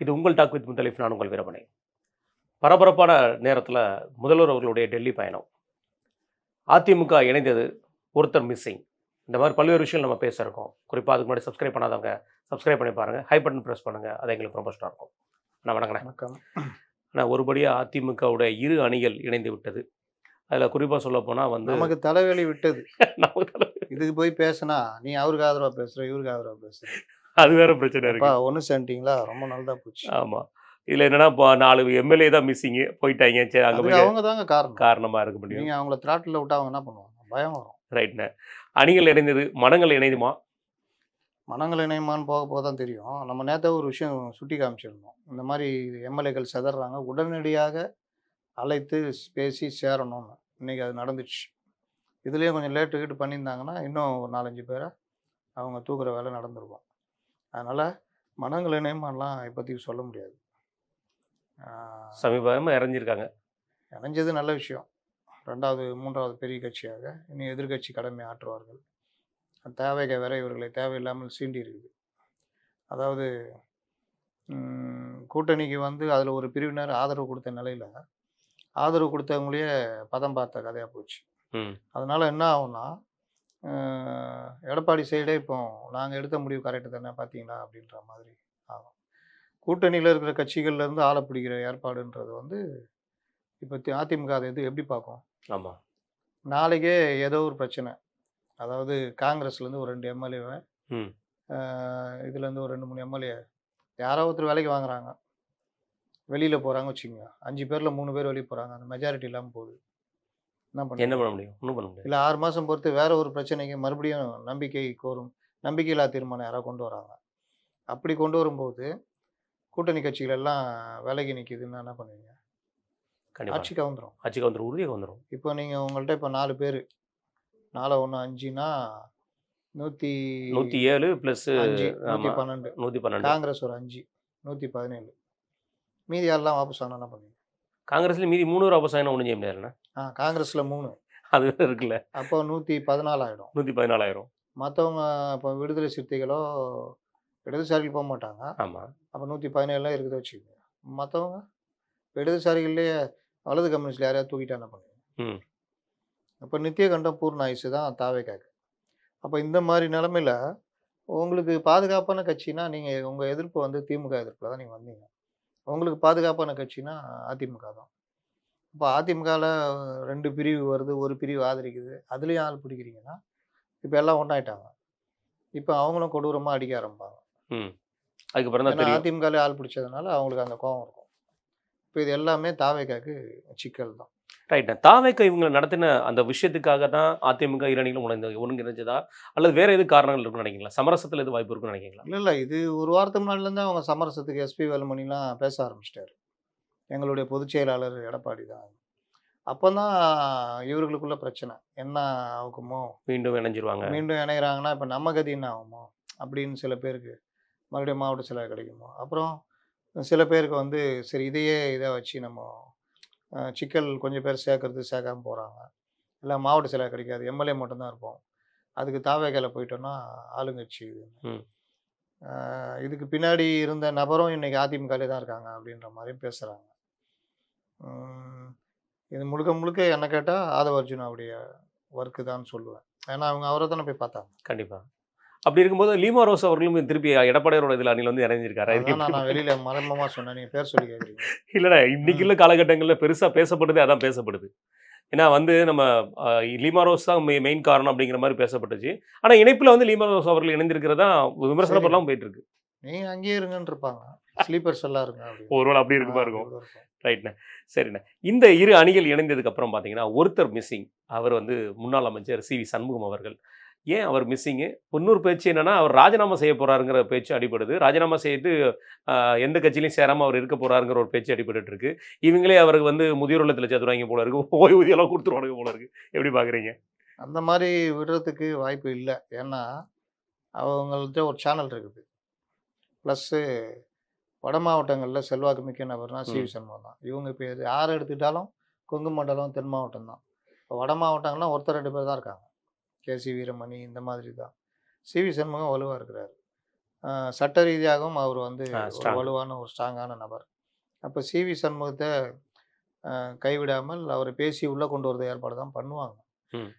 இது உங்கள் talk with Muthalif. நான் உங்கள் வீரமணி. பரபரப்பான நேரத்தில் முதல்வர் அவர்களுடைய டெல்லி பயணம், அதிமுக இணைந்தது, ஒருத்தர் மிஸ்ஸிங், இந்த மாதிரி பல்வேறு விஷயங்கள் நம்ம பேச இருக்கோம். குறிப்பாக அதுக்கு முன்னாடி சப்ஸ்கிரைப் பண்ணாதவங்க சப்ஸ்கிரைப் பண்ணி பாருங்கள், ஹை பட்டன் ப்ரெஸ் பண்ணுங்கள், அது எங்களுக்கு ரொம்ப இஷ்டம் இருக்கும். அண்ணா வணக்கண்ணே. வணக்கம். ஆனால் ஒருபடியாக அதிமுகவுடைய இரு அணிகள் இணைந்து விட்டது. அதில் குறிப்பாக சொல்ல போனால் நமக்கு தலைவலி விட்டது. நமக்கு இதுக்கு போய் பேசினா நீ அவருக்கு ஆதரவாக பேசுகிற, இவருக்கு ஆதரவாக பேசுகிற, அது வேற பிரச்சனை அப்பா இருக்கு. ஒன்று சேர்ந்துட்டீங்களா, ரொம்ப நல்லதா போச்சு. ஆமாம், இதில் என்னன்னா இப்போ 4 எம்எல்ஏ தான் மிஸ்ஸிங்கு, போயிட்டாங்க. சரி, அங்கே போய் அவங்க தாங்க காரணமாக இருக்க முடியும். நீங்கள் அவங்கள திராட்டில் விட்டு அவங்க என்ன பண்ணுவாங்க, பயம் வரும். ரைட்ண்ணே. அணிகள் இணைந்தது, மனங்கள் இணைந்துமா? மனங்கள் இணையமான்னு போக போக தான் தெரியும். நம்ம நேற்று ஒரு விஷயம் சுட்டி காமிச்சிருந்தோம். இந்த மாதிரி எம்எல்ஏக்கள் செதறாங்க, உடனடியாக அழைத்து பேசி சேரணும்னு. இன்றைக்கி அது நடந்துச்சு. இதுலேயே கொஞ்சம் லேட்டு பண்ணியிருந்தாங்கன்னா இன்னும் ஒரு 4-5 பேரை அவங்க தூக்குற வேலை நடந்திருக்கும். அதனால் மனங்கள் இணையமாலாம் இப்போதைக்கு சொல்ல முடியாது. சமீபமாக இறஞ்சிருக்காங்க. இணைஞ்சது நல்ல விஷயம். 2வது 3வது பெரிய கட்சியாக இனி எதிர்கட்சி கடமை ஆற்றுவார்கள். தேவைக்கு வேற இவர்களை தேவையில்லாமல் சீண்டி இருக்குது. அதாவது கூட்டணிக்கு வந்து அதில் ஒரு பிரிவினர் ஆதரவு கொடுத்த நிலையில் ஆதரவு கொடுத்தவங்களையே பதம் பார்த்த கதையாக போச்சு. அதனால் என்ன ஆகும்னா, எடப்பாடி சைடே இப்போ நாங்கள் எடுத்த முடிவு கரெக்டு தானே பார்த்தீங்களா அப்படின்ற மாதிரி ஆகும். கூட்டணியில் இருக்கிற கட்சிகள்லேருந்து ஆளை பிடிக்கிற ஏற்பாடுன்றது வந்து இப்போ அதிமுக அதை எப்படி பார்க்கும்? ஆமாம், நாளைக்கே ஏதோ ஒரு பிரச்சனை, அதாவது காங்கிரஸ்லேருந்து ஒரு 2 எம்எல்ஏவை, இதுலேருந்து ஒரு 2-3 எம்எல்ஏ யாரோ ஒருத்தர் வேலைக்கு வாங்குறாங்க, வெளியில் போகிறாங்க வச்சுக்கோங்க. 5 பேரில் 3 பேர் வெளியே போகிறாங்க, அந்த மெஜாரிட்டி இல்லாமல் போகுது. என்ன பண்ண முடியும்? ஒன்றும் பண்ண முடியும். இல்லை 6 மாதம் பொறுத்து வேற ஒரு பிரச்சனைக்கு மறுபடியும் நம்பிக்கையில்லா தீர்மானம் யாராவது கொண்டு வராங்க. அப்படி கொண்டு வரும்போது கூட்டணி கட்சிகள் எல்லாம் விலகி நிற்கிதுன்னா என்ன பண்ணுவீங்க? ஆட்சிக்கு வந்துடும், உறுதியாக வந்துடும். இப்போ நீங்கள் உங்கள்கிட்ட இப்போ 4 பேர், 4 1 5னா 107 ப்ளஸ் 112, காங்கிரஸ் ஒரு 5, 117, மீதி யாரெல்லாம் வாபஸ் ஆனால் என்ன பண்ணுவீங்க? காங்கிரஸ்ல மீதி 3 பேர் வாபஸ் ஆகினா ஒன்றும் செய்ய முடியாதுண்ணா. காங்கிரஸில் 3, அது இருக்குல்ல, அப்போ 114 ஆகிடும். 114 ஆயிரும். மற்றவங்க இப்போ விடுதலை சிறுத்தைகளோ இடதுசாரிகள் போக மாட்டாங்க. ஆமாம், அப்போ 117 இருக்குது வச்சுக்கோங்க. மற்றவங்க இடதுசாரிகள்லேயே வலது கம்யூனிஸ்டில் யாரையாவது தூக்கிட்டா என்ன பண்ணுவீங்க? அப்போ நித்திய கண்டம் பூர்ண ஆயுசு தான் தாவேக்காக்கு. அப்போ இந்த மாதிரி நிலமையில் உங்களுக்கு பாதுகாப்பான கட்சினா நீங்கள் உங்கள் எதிர்ப்பு வந்து திமுக எதிர்ப்பில் தான் நீங்கள் வந்தீங்க. உங்களுக்கு பாதுகாப்பான கட்சினா அதிமுக தான். இப்போ அதிமுகவில் 2 பிரிவு வருது, ஒரு பிரிவு ஆதரிக்குது, அதுலேயும் ஆள் பிடிக்கிறீங்கன்னா இப்போ எல்லாம் ஒன்றாயிட்டாங்க. இப்போ அவங்களும் கொடூரமாக அடிக்க ஆரம்பிப்பாங்க. அதுக்கப்புறம் தான் அதிமுகவில் ஆள் பிடிச்சதுனால அவங்களுக்கு அந்த கோபம் இருக்கும். இப்போ இது எல்லாமே தாவேக்காக்கு சிக்கல் தான். ரைட். தாவேக்கா இவங்களை நடத்தின அந்த விஷயத்துக்காக தான் அதிமுக இரணிகளும் ஒருங்கிணைஞ்சதா, அல்லது வேற எது காரணங்கள் இருக்குன்னு நினைக்கிறீங்களா? சமரசத்தில் எது வாய்ப்பு இருக்குன்னு நினைக்கிறீங்களா? இல்லை, இது ஒரு வாரத்துக்கு முன்னாடிலேருந்து அவங்க சமரசத்துக்கு எஸ்பி வேலுமணிலாம் பேச ஆரம்பிச்சிட்டாரு. எங்களுடைய பொதுச் செயலாளர் எடப்பாடி தான். அப்போ தான் இவர்களுக்குள்ள பிரச்சனை என்ன ஆகுமோ, மீண்டும் இணைகிறாங்கன்னா இப்போ நம்ம கதி என்ன ஆகுமோ அப்படின்னு சில பேருக்கு மறுபடியும் மாவட்ட செயலாளர் கிடைக்குமோ. அப்புறம் சில பேருக்கு வந்து சரி இதை வச்சு நம்ம சிக்கல் கொஞ்சம் பேர் சேர்க்காமல் போகிறாங்க. இல்லை மாவட்ட செயலாளர் கிடைக்காது, எம்எல்ஏ மட்டும்தான் இருப்போம், அதுக்கு தாவேக்கால போயிட்டோன்னா ஆளுங்கட்சி இதுக்கு பின்னாடி இருந்த நபரும் இன்றைக்கி அதிமுகலே தான் இருக்காங்க அப்படின்ற மாதிரியும் பேசுகிறாங்க. இது முழுக்க என்ன கேட்டால் ஆதவ அர்ஜுனாவுடைய ஒர்க்கு தான் சொல்லுவேன். ஏன்னா அவங்க அவரை தானே போய் பார்த்தாங்க. கண்டிப்பாக. அப்படி இருக்கும்போது லீமா ரோஸ் அவர்களும் திருப்பி எடப்பாடியோட இதில் அணியில் வந்து இணைஞ்சிருக்காரு. நான் வெளியில் மறைமுகமாக சொன்னேன், நீங்கள் பேர் சொல்லி கேட்குறீங்க. இல்லைண்ணா, இன்னைக்கு உள்ள காலகட்டங்களில் பெருசாக பேசப்படுது அதான் பேசப்படுது. ஏன்னா வந்து நம்ம லீமா ரோஸ் தான் மெயின் காரணம் அப்படிங்கிற மாதிரி பேசப்பட்டுச்சு. ஆனால் இணைப்பில் வந்து லீமா ரோஸ் அவர்கள் இணைந்திருக்கிறதா விமர்சனப்படலாம் போயிட்டு இருக்கு. நீங்கள் அங்கேயே இருங்கன்னு இருப்பாங்க, ஸ்லீப்பர்ஸ் எல்லாம் இருங்க, ஒருவேளை அப்படி இருக்குமா இருக்கும். ரைட்ண்ணே, சரிண்ணே. இந்த இரு அணிகள் இணைந்ததுக்கு அப்புறம் பார்த்தீங்கன்னா ஒருத்தர் மிஸ்ஸிங். அவர் வந்து முன்னாள் அமைச்சர் சி.வி. சண்முகம் அவர்கள். ஏன் அவர் மிஸ்ஸிங்கு? இன்னொரு பேச்சு என்னன்னா, அவர் ராஜினாமா செய்ய போறாருங்கிற பேச்சு அடிபடுது. ராஜினாமா செய்து எந்த கட்சியிலையும் சேராமல் அவர் இருக்க போறாருங்கிற ஒரு பேச்சு அடிபட்டு இருக்கு. இவங்களே அவருக்கு வந்து முதியோர் இல்லத்தில் சேர்த்துருவாங்க போல இருக்கு, ஓய்வூதியெல்லாம் கொடுத்துருவாங்க போல இருக்கு. எப்படி பார்க்குறீங்க? அந்த மாதிரி விடுறதுக்கு வாய்ப்பு இல்லை. ஏன்னா அவங்கள்ட்ட ஒரு சேனல் இருக்குது. ப்ளஸ்ஸு வட மாவட்டங்களில் செல்வாக்கு மிக்க நபர்னா சி.வி. சண்முகம் தான். இவங்க இப்போ யாரை எடுத்துக்கிட்டாலும் கொங்கு மண்டலம், தென் மாவட்டம் தான். இப்போ வட மாவட்டங்கள்லாம் ஒருத்தர் 2 பேர் தான் இருக்காங்க. கே.சி. வீரமணி இந்த மாதிரி தான். சி.வி. சண்முகம் வலுவாக இருக்கிறார். சட்ட ரீதியாகவும் அவர் வந்து ஒரு ஸ்ட்ராங். வலுவான ஒரு ஸ்ட்ராங்கான நபர். அப்போ சிவி சண்முகத்தை கைவிடாமல் அவரை பேசி உள்ளே கொண்டு வரது ஏற்பாடு தான் பண்ணுவாங்க. ம்.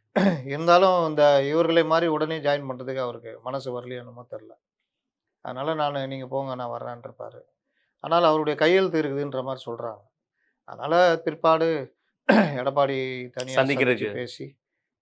இருந்தாலும் இந்த இவர்களை மாதிரி உடனே ஜாயின் பண்ணுறதுக்கு அவருக்கு மனசு வரலையோ என்னமோ தெரில. அதனால் நீங்கள் போங்க நான் வர்றேன்ருப்பார். ஆனால் அவருடைய கையெழுத்து இருக்குதுன்ற மாதிரி சொல்கிறாங்க. அதனால் பிற்பாடு எடப்பாடி தனியாக சந்திக்கிறதுக்கு. சந்திச்சு பேசி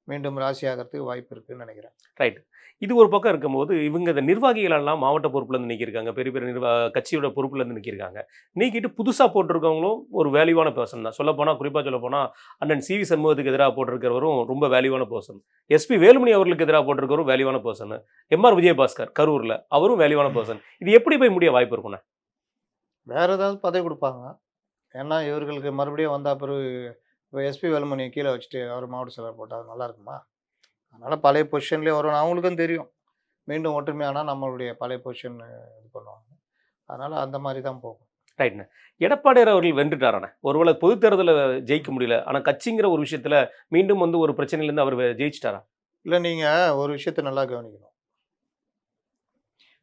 மீண்டும் ராசி ஆகிறதுக்கு வாய்ப்பு இருக்குன்னு நினைக்கிறேன். ரைட். இது ஒரு பக்கம் இருக்கும்போது இவங்க இந்த நிர்வாகிகள் எல்லாம் மாவட்ட பொறுப்புலேருந்து நீக்கியிருக்காங்க. பெரிய பெரிய கட்சியோட பொறுப்புலேருந்து நீக்கியிருக்காங்க. நீக்கிட்டு புதுசாக போட்டிருக்கவங்களும் ஒரு வேல்யூவான பர்சன் தான். சொல்லப்போனால் குறிப்பாக சொல்லப்போனால் அண்ணன் சிவி சண்முகத்துக்கு எதிராக போட்டிருக்கிறவரும் ரொம்ப வேல்யூவான பர்சன். எஸ்பி வேலுமணி அவர்களுக்கு எதிராக போட்டிருக்கிறவரும் வேல்யூவான பர்சன். எம்ஆர் விஜயபாஸ்கர் கரூரில் அவரும் வேல்யூவான பர்சன். இது எப்படி போய் முடிய வாய்ப்பு இருக்குண்ணே? வேறு ஏதாவது பதவி கொடுப்பாங்க. ஏன்னா இவர்களுக்கு மறுபடியும் வந்த பிறகு இப்போ எஸ்பி வேலுமணியை கீழே வச்சுட்டு அவர் மாவட்ட செயலர் போட்டால் நல்லா இருக்குமா? அதனால் பழைய பொசிஷன்லேயே வரும். அவங்களுக்கும் தெரியும் மீண்டும் ஒற்றுமையானால் நம்மளுடைய பழைய பொசிஷன் இது பண்ணுவாங்க. அதனால் அந்த மாதிரி தான் போகும். ரைட்ண்ணே. எடப்பாடியார் அவர்கள் வென்றுட்டாராண்ணே. ஒருவேளை பொது தேர்தலில் ஜெயிக்க முடியல. ஆனால் கட்சிங்கிற ஒரு விஷயத்தில் மீண்டும் வந்து ஒரு பிரச்சனையிலேருந்து அவர் ஜெயிச்சிட்டாரா? இல்லை, நீங்கள் ஒரு விஷயத்தை நல்லா கவனிக்கணும்.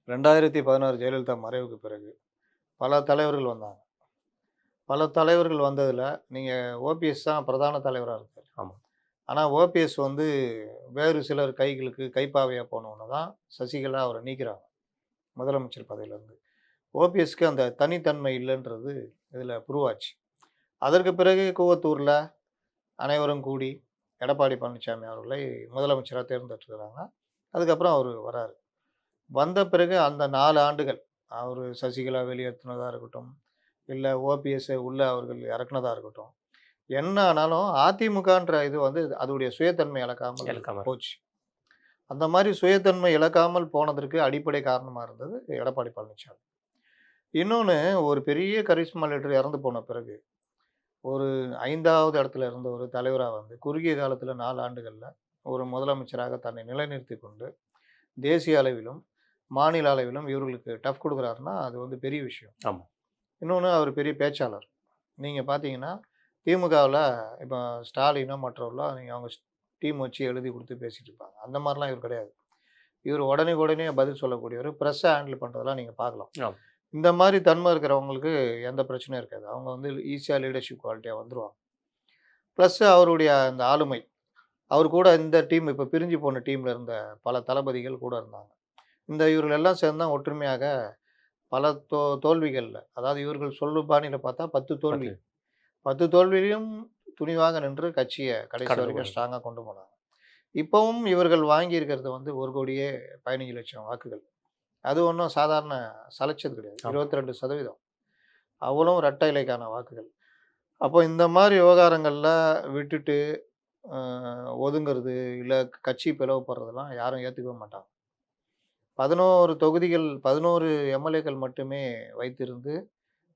2016 ஜெயலலிதா மறைவுக்கு பிறகு பல தலைவர்கள் வந்தாங்க. பல தலைவர்கள் வந்ததில் நீங்கள் ஓபிஎஸ் தான் பிரதான தலைவராக இருக்கார். ஆமாம். ஆனால் ஓபிஎஸ் வந்து வேறு சிலர் கைகளுக்கு கைப்பாவையாக போனோன்னு தான் சசிகலா அவரை நீக்கிறாங்க முதலமைச்சர் பதவியிலேருந்து. ஓபிஎஸ்க்கு அந்த தனித்தன்மை இல்லைன்றது இதில் ப்ரூவ் ஆச்சு. அதற்கு பிறகு கூவத்தூரில் அனைவரும் கூடி எடப்பாடி பழனிசாமி அவர்களை முதலமைச்சராக தேர்ந்தெடுத்துக்கிறாங்க. அதுக்கப்புறம் அவர் வராரு. வந்த பிறகு அந்த 4 ஆண்டுகள் அவர் சசிகலா வெளியேற்றினதாக இருக்கட்டும், இல்லை ஓபிஎஸ்ஸை உள்ளே அவர்கள் இறக்குனதாக இருக்கட்டும், என்ன ஆனாலும் அதிமுகன்ற இது வந்து அதோடைய சுயத்தன்மை இழக்காமல் போச்சு. அந்த மாதிரி சுயத்தன்மை இழக்காமல் போனதற்கு அடிப்படை காரணமாக இருந்தது எடப்பாடி பழனிசாமி. இன்னொன்று, ஒரு பெரிய கரிஸ்மா லீடர் இறந்து போன பிறகு ஒரு 5வது இடத்துல இருந்த ஒரு தலைவராக வந்து குறுகிய காலத்தில் 4 ஆண்டுகளில் ஒரு முதலமைச்சராக தன்னை நிலைநிறுத்தி கொண்டு தேசிய அளவிலும் மாநில அளவிலும் இவர்களுக்கு டஃப் கொடுக்குறாருன்னா அது வந்து பெரிய விஷயம். ஆமாம். இன்னொன்று, அவர் பெரிய பேச்சாளர். நீங்கள் பார்த்தீங்கன்னா திமுகவில் இப்போ ஸ்டாலினோ மற்றவர்களோ நீங்கள் அவங்க டீம் வச்சு எழுதி கொடுத்து பேசிகிட்டு இருப்பாங்க. அந்த மாதிரிலாம் இவர் கிடையாது. இவர் உடனே பதில் சொல்லக்கூடியவர். ப்ரெஸ்ஸை ஹேண்டில் பண்ணுறதெல்லாம் நீங்கள் பார்க்கலாம். இந்த மாதிரி தன்மை இருக்கிறவங்களுக்கு எந்த பிரச்சனையும் இருக்காது. அவங்க வந்து ஈஸியாக லீடர்ஷிப் குவாலிட்டியாக வந்துடுவாங்க. ப்ளஸ் அவருடைய அந்த ஆளுமை, அவர் கூட இந்த டீம் இப்போ பிரிஞ்சு போன டீமில் இருந்த பல தளபதிகள் கூட இருந்தாங்க. இவர்கள் எல்லாம் சேர்ந்து தான் ஒற்றுமையாக பல தோல்விகளில், அதாவது இவர்கள் சொல்லும் பாணியில் பார்த்தா 10 தோல்வி, 10 தோல்வியிலையும் துணிவாக நின்று கட்சியை கடைசி வரைக்கும் ஸ்ட்ராங்காக கொண்டு போனாங்க. இப்போவும் இவர்கள் வாங்கியிருக்கிறது வந்து 1,15,00,000 வாக்குகள். அது ஒன்றும் சாதாரண சலைச்சது கிடையாது. 22%. அவ்வளவும் இரட்டை இலைக்கான வாக்குகள். அப்போ இந்த மாதிரி விவகாரங்களில் விட்டுட்டு ஒதுங்கிறது, இல்லை கட்சி பிளவுபடுறதெல்லாம் யாரும் ஏற்றுக்கவே மாட்டாங்க. 11 தொகுதிகள் 11 எம்எல்ஏக்கள் மட்டுமே வைத்திருந்து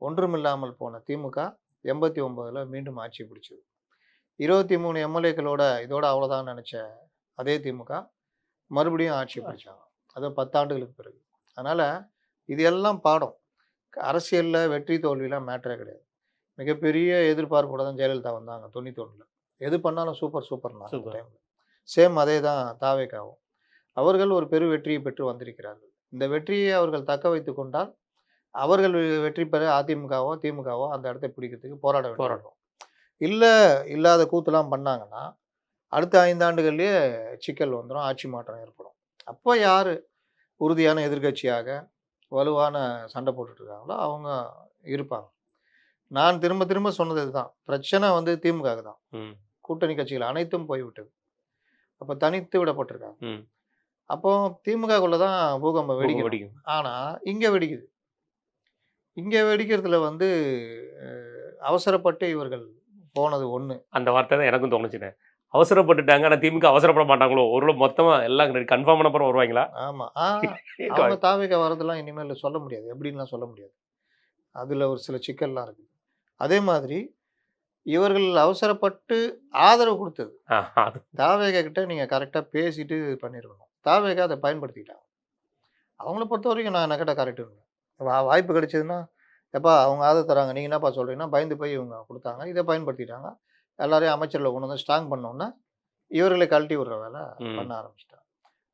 ஒன்றுமில்லாமல் போன திமுக 89ல் மீண்டும் ஆட்சி பிடிச்சது. 23 எம்எல்ஏக்களோட இதோட அவ்வளோதான் நினச்ச அதே திமுக மறுபடியும் ஆட்சி பிடிச்சாங்க. அது 10 ஆண்டுகளுக்கு பிறகு. அதனால் இது எல்லாம் பாடம். அரசியலில் வெற்றி தோல்விலாம் மேட்டரே கிடையாது. மிகப்பெரிய எதிர்பார்ப்போட தான் ஜெயலலிதா வந்தாங்க 91ல். எது பண்ணாலும் சூப்பர்னா டைமில். சேம் அதே தான் தாவேக்காவும். அவர்கள் ஒரு பெரு வெற்றியை பெற்று வந்திருக்கிறார்கள். இந்த வெற்றியை அவர்கள் தக்க வைத்து கொண்டால் அவர்கள் வெற்றி பெற அதிமுகவோ திமுகவோ அந்த இடத்தை பிடிக்கிறதுக்கு போராடும். இல்லாத கூத்துலாம் பண்ணாங்கன்னா அடுத்த 5 ஆண்டுகள்லேயே சிக்கல் வந்துடும், ஆட்சி மாற்றம் ஏற்படும். அப்போ யார் உறுதியான எதிர்கட்சியாக வலுவான சண்டை போட்டுட்டு இருக்காங்களோ அவங்க இருப்பாங்க. நான் திரும்ப சொன்னது இதுதான். பிரச்சனை வந்து திமுக தான். கூட்டணி கட்சிகள் அனைத்தும் போய்விட்டது. அப்போ தனித்து விடப்பட்டிருக்காங்க. அப்போ திமுகக்குள்ள தான் பூகம்பம் வெடிக்கும். ஆனால் இங்கே வெடிக்குது. இங்கே வெடிக்கிறதுல வந்து அவசரப்பட்டு இவர்கள் போனது ஒன்று. அந்த வார்த்தை தான் எனக்கும் தோணுச்சுண்ணே. அவசரப்பட்டுட்டாங்க. ஆனால் திமுக அவசரப்பட மாட்டாங்களோ? ஒரு மொத்தமாக எல்லாம் கன்ஃபார்ம் பண்ண அப்புறம் வருவாங்களா? ஆமாம். அவங்க தாவேக்கா வரதெல்லாம் இனிமேல் சொல்ல முடியாது. எப்படின்லாம் சொல்ல முடியாது. அதில் ஒரு சில சிக்கல்லாம் இருக்குது. அதே மாதிரி இவர்கள் அவசரப்பட்டு ஆதரவு கொடுத்தது. தாவேக்கா கிட்ட நீங்கள் கரெக்டாக பேசிட்டு பண்ணியிருக்கணும். தாவேக்கா அதை பயன்படுத்திக்கிட்டாங்க. அவங்கள பொறுத்த வரைக்கும் நான் என்ன கேட்டால் கரெக்டுங்க. வாய்ப்பு கிடைச்சதுன்னா எப்பா அவங்க ஆதரவு தராங்க, நீங்கள் என்னப்பா சொல்கிறீங்கன்னா பயந்து போய் இவங்க கொடுத்தாங்க. இதை பயன்படுத்திட்டாங்க. எல்லாரையும் அமைச்சரில் கொண்டு வந்து ஸ்ட்ராங் பண்ணோன்னா இவர்களை கழட்டி விடுற வேலை பண்ண ஆரம்பிச்சிட்டாங்க.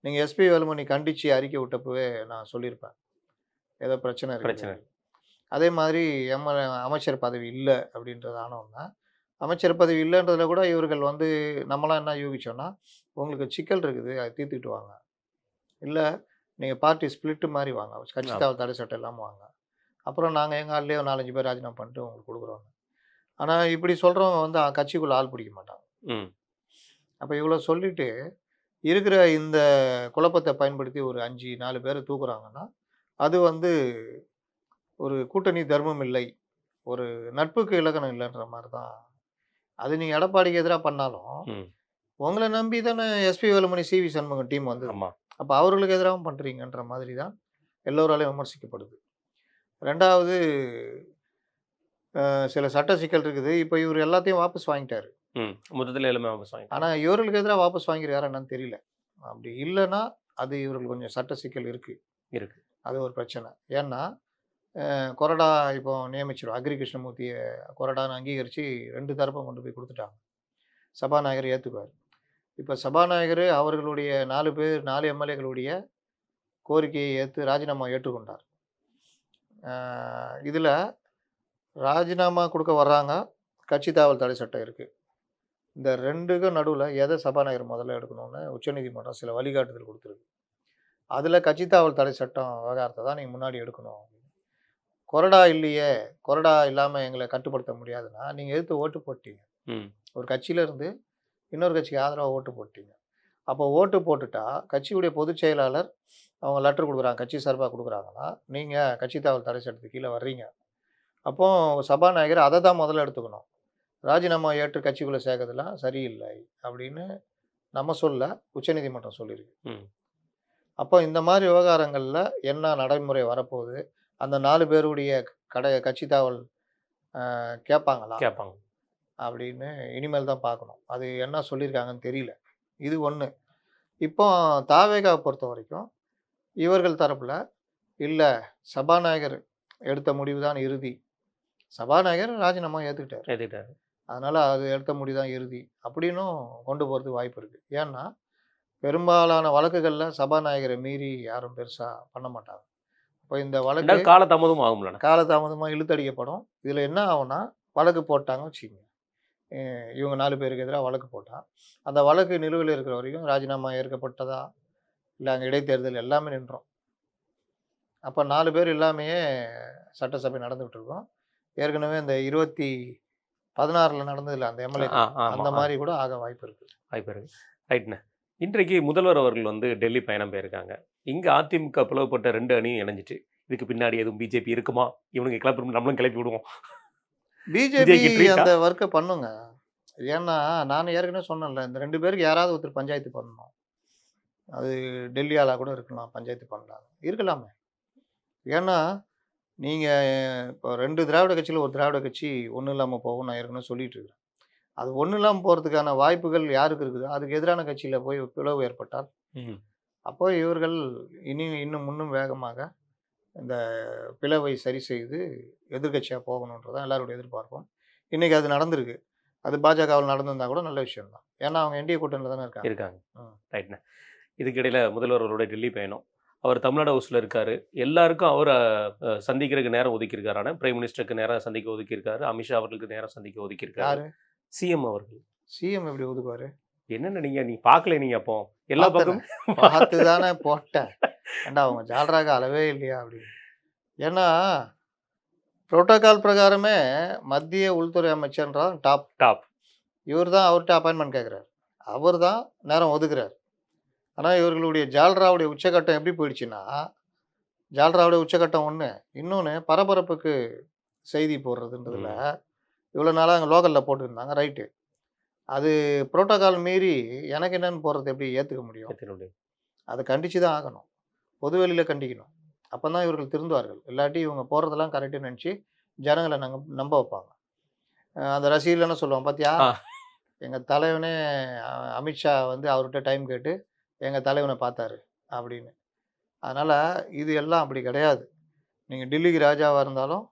நீங்கள் எஸ்பி வேலுமணி கண்டித்து அறிக்கை விட்டப்பவே நான் சொல்லியிருப்பேன். ஏதோ பிரச்சனை இருக்குது. பிரச்சனை. அதே மாதிரி அமைச்சர் பதவி இல்லை அப்படின்றது ஆனோன்னா, அமைச்சர் பதவி இல்லைன்றதுல கூட இவர்கள் வந்து நம்மலாம் என்ன யூகிச்சோம்னா, உங்களுக்கு சிக்கல் இருக்குது, அதை தீர்த்துக்கிட்டு வாங்க. இல்லை நீங்கள் பார்ட்டி ஸ்பிளிட்டு மாதிரி வாங்க, கட்சி ஆமா. தாவல் தடை சட்டம் இல்லாமல் வாங்க. அப்புறம் நாங்கள் எங்கள் ஆள்லேயே 4-5 பேர் ராஜினாமா பண்ணிட்டு உங்களுக்கு கொடுக்குறோம். ஆனால் இப்படி சொல்கிறவங்க வந்து கட்சிக்குள்ளே ஆள் பிடிக்க மாட்டாங்க. ம். அப்போ இவ்வளோ சொல்லிட்டு இருக்கிற இந்த குழப்பத்தை பயன்படுத்தி ஒரு 4 பேரை தூக்குறாங்கன்னா, அது வந்து ஒரு கூட்டணி தர்மம் இல்லை, ஒரு நட்புக்கு இலக்கணம் இல்லைன்ற மாதிரி தான். அது நீங்கள் எடப்பாடிக்கு எதிராக பண்ணாலும் ம். உங்களை நம்பி தானே SP Velumani, CV Shanmugam team வந்து, ஆமா. அப்போ அவர்களுக்கு எதிராகவும் பண்ணுறீங்கன்ற மாதிரி தான் எல்லோராலையும் விமர்சிக்கப்படுது. ரெண்டாவது சில சட்ட சிக்கல் இருக்குது. இப்போ இவர் எல்லாத்தையும் வாபஸ் வாங்கிட்டாரு. மொத்தத்தில் எல்லாமே வாபஸ் வாங்கி. ஆனால் இவர்களுக்கு எதிராக வாபஸ் வாங்கியிருக்காரா என்னன்னு தெரியல. அப்படி இல்லைன்னா அது இவர்களுக்கு கொஞ்சம் சட்ட சிக்கல் இருக்குது. இருக்கு. அது ஒரு பிரச்சனை. ஏன்னா கொறடா இப்போ நியமிச்சிடும். அக்ரி கிருஷ்ணமூர்த்தியை கொறடான்னு அங்கீகரித்து 2 தரப்பும் கொண்டு போய் கொடுத்துட்டாங்க. சபாநாயகர் ஏற்றுக்குவார். இப்போ சபாநாயகர் அவர்களுடைய 4 எம்எல்ஏக்களுடைய கோரிக்கையை ஏற்று ராஜினாமா ஏற்றுக்கொண்டார். இதில் ராஜினாமா கொடுக்க வர்றாங்க, கட்சி தாவல் தடை சட்டம் இருக்குது. இந்த 2க்கும் நடுவில் எதை சபாநாயகர் முதல்ல எடுக்கணும்னு உச்சநீதிமன்றம் சில வழிகாட்டுதல் கொடுத்துருக்கு. அதில் கட்சி தாவல் தடை சட்டம் விவகாரத்தை தான் நீங்கள் முன்னாடி எடுக்கணும். கொறடா இல்லையே, கொறடா இல்லாமல் எங்களை கட்டுப்படுத்த முடியாதுன்னா நீங்கள் எதிர்த்து ஓட்டு போட்டீங்க. ஒரு கட்சியிலேருந்து இன்னொரு கட்சிக்கு ஆதரவாக ஓட்டு போட்டீங்க. அப்போ ஓட்டு போட்டுட்டா கட்சியுடைய பொதுச் செயலாளர் அவங்க லெட்டர் கொடுக்குறாங்க, கட்சி சார்பாக கொடுக்குறாங்கன்னா நீங்கள் கட்சி தாவல் தடை சட்டத்துக்கு கீழே வர்றீங்க. அப்போது சபாநாயகர் அதை தான் முதல்ல எடுத்துக்கணும். ராஜினாமா ஏற்று கட்சிக்குள்ளே சேர்க்கறதுலாம் சரியில்லை அப்படின்னு நம்ம சொல்ல உச்சநீதிமன்றம் சொல்லியிருக்கு. அப்போ இந்த மாதிரி விவகாரங்களில் என்ன நடைமுறை வரப்போகுது, அந்த 4 பேருடைய கட்சி தாவல் கேட்பாங்க அப்படின்னு இனிமேல் தான் பார்க்கணும். அது என்ன சொல்லியிருக்காங்கன்னு தெரியல. இது ஒன்று. இப்போ தாவேகாவை பொறுத்த வரைக்கும் இவர்கள் தரப்பில் இல்லை, சபாநாயகர் எடுத்த முடிவு தான் இறுதி. சபாநாயகர் ராஜினாமா ஏற்றுக்கிட்டார். அதனால் அது எடுத்த முடிவு தான் இறுதி அப்படின்னும் கொண்டு போகிறதுக்கு வாய்ப்பு இருக்குது. ஏன்னா பெரும்பாலான வழக்குகளில் சபாநாயகரை மீறி யாரும் பெருசாக பண்ண மாட்டாங்க. இப்போ இந்த வழக்கு காலதாமதமாக இழுத்தடிக்கப்படும். இதில் என்ன ஆகும்னா, வழக்கு போட்டாங்க வச்சுக்கோங்க, இவங்க 4 பேருக்கு எதிராக வழக்கு போட்டால் அந்த வழக்கு நிலுவையில் இருக்கிற வரைக்கும் ராஜினாமா ஏற்கப்பட்டதா இல்லை அங்கே இடைத்தேர்தல் எல்லாமே நின்றோம். அப்போ 4 பேர் இல்லாமையே சட்டசபை நடந்துகிட்டு இருக்கோம். ஏற்கனவே இந்த 2016 நடந்ததில்ல அந்த எம்எல்ஏ, அந்த மாதிரி கூட ஆக வாய்ப்பு இருக்குது. ரைட்ண்ணே. இன்றைக்கு முதல்வர் அவர்கள் வந்து டெல்லி பயணம் போயிருக்காங்க. இங்கே அதிமுக பிளவுபட்ட 2 அணியும் இணைஞ்சிட்டு, இதுக்கு பின்னாடி எதுவும் பிஜேபி இருக்குமா, இவனுக்கு கிளப்பி நம்மளும் கிளப்பி விடுவோம், பிஜேபி அந்த ஒர்க்கை பண்ணுங்க. ஏன்னா நான் ஏற்கனவே சொன்னேன்ல, இந்த 2 பேருக்கு யாராவது ஒருத்தர் பஞ்சாயத்து பண்ணணும். அது டெல்லி ஆளாக கூட இருக்கலாம், பஞ்சாயத்து பண்ணலாம், இருக்கலாமே. ஏன்னா நீங்கள் இப்போ 2 திராவிட கட்சியில் ஒரு திராவிட கட்சி ஒன்றும் இல்லாமல் போகும் நான் ஏற்கனவே சொல்லிட்டு இருக்கிறேன். அது ஒன்றும் இல்லாமல் போகிறதுக்கான வாய்ப்புகள் யாருக்கு இருக்குது? அதுக்கு எதிரான கட்சியில் போய் பிளவு ஏற்பட்டால் அப்போ இவர்கள் இன்னும் முன்னும் வேகமாக இந்த பிளவை சரி செய்து எதிர்கட்சியாக போகணுன்றதான் எல்லாருடைய எதிர்பார்ப்போம். இன்றைக்கி அது நடந்திருக்கு. அது பாஜகவில் நடந்திருந்தால் கூட நல்ல விஷயம் தான். ஏன்னா அவங்க என்டிஏ கூட்டணியில் தானே இருக்காங்க. ரைட்ண்ணே. இதுக்கிடையில் முதல்வர் அவருடைய டெல்லி பயணம், அவர் தமிழ்நாடு ஹவுஸில் இருக்கார். எல்லாருக்கும் அவரை சந்திக்கிறதுக்கு நேரம் ஒதுக்கியிருக்காரு. பிரைம் மினிஸ்டருக்கு நேரம் சந்திக்க ஒதுக்கியிருக்காரு. அமித்ஷா அவர்களுக்கு நேரம் சந்திக்க ஒதுக்கியிருக்காரு. சிஎம் அவர்கள். சிஎம் எப்படி ஒதுக்குவார்? என்னென்ன நீங்கள் பார்க்கல, நீங்கள் அப்போ எல்லா பக்கமும் பார்த்து தானே போட்டேன். ஏண்டா அவங்க ஜால்ராக அளவே இல்லையா அப்படின்னு. ஏன்னா புரோட்டோகால் பிரகாரமே மத்திய உள்துறை அமைச்சர்ன்றான் டாப். இவர் தான் அவர்கிட்ட அப்பாயின்மெண்ட் கேட்குறாரு, அவர் தான் நேரம் ஒதுக்குறார். ஆனால் இவர்களுடைய ஜால்ராவுடைய உச்சக்கட்டம் எப்படி போயிடுச்சுன்னா, ஜால்ராவுடைய உச்சக்கட்டம் ஒன்று, இன்னொன்று பரபரப்புக்கு செய்தி போடுறதுன்றதுல இவ்வளோ நாளாக அங்கே லோக்கலில் போட்டுருந்தாங்க. ரைட்டு, அது புரோட்டோகால் மீறி எனக்கு என்னென்னு போடுறது எப்படி ஏற்றுக்க முடியும்? அதை கண்டித்து தான் ஆகணும், பொதுவெளியில் கண்டிக்கணும். அப்போ தான் இவர்கள் திருந்துவார்கள். இல்லாட்டி இவங்க போகிறதெல்லாம் கரெக்டுன்னு நினச்சி ஜனங்களை நம்ப வைப்பாங்க. அந்த ரசிகர்கள் என்ன சொல்லுவாங்க, பார்த்தியா எங்கள் தலைவனே அமித்ஷா வந்து அவர்கிட்ட டைம் கேட்டு எங்கள் தலைவனை பார்த்தாரு அப்படின்னு. அதனால் இது எல்லாம் அப்படி கிடையாது. நீங்கள் டெல்லிக்கு ராஜாவாக இருந்தாலும்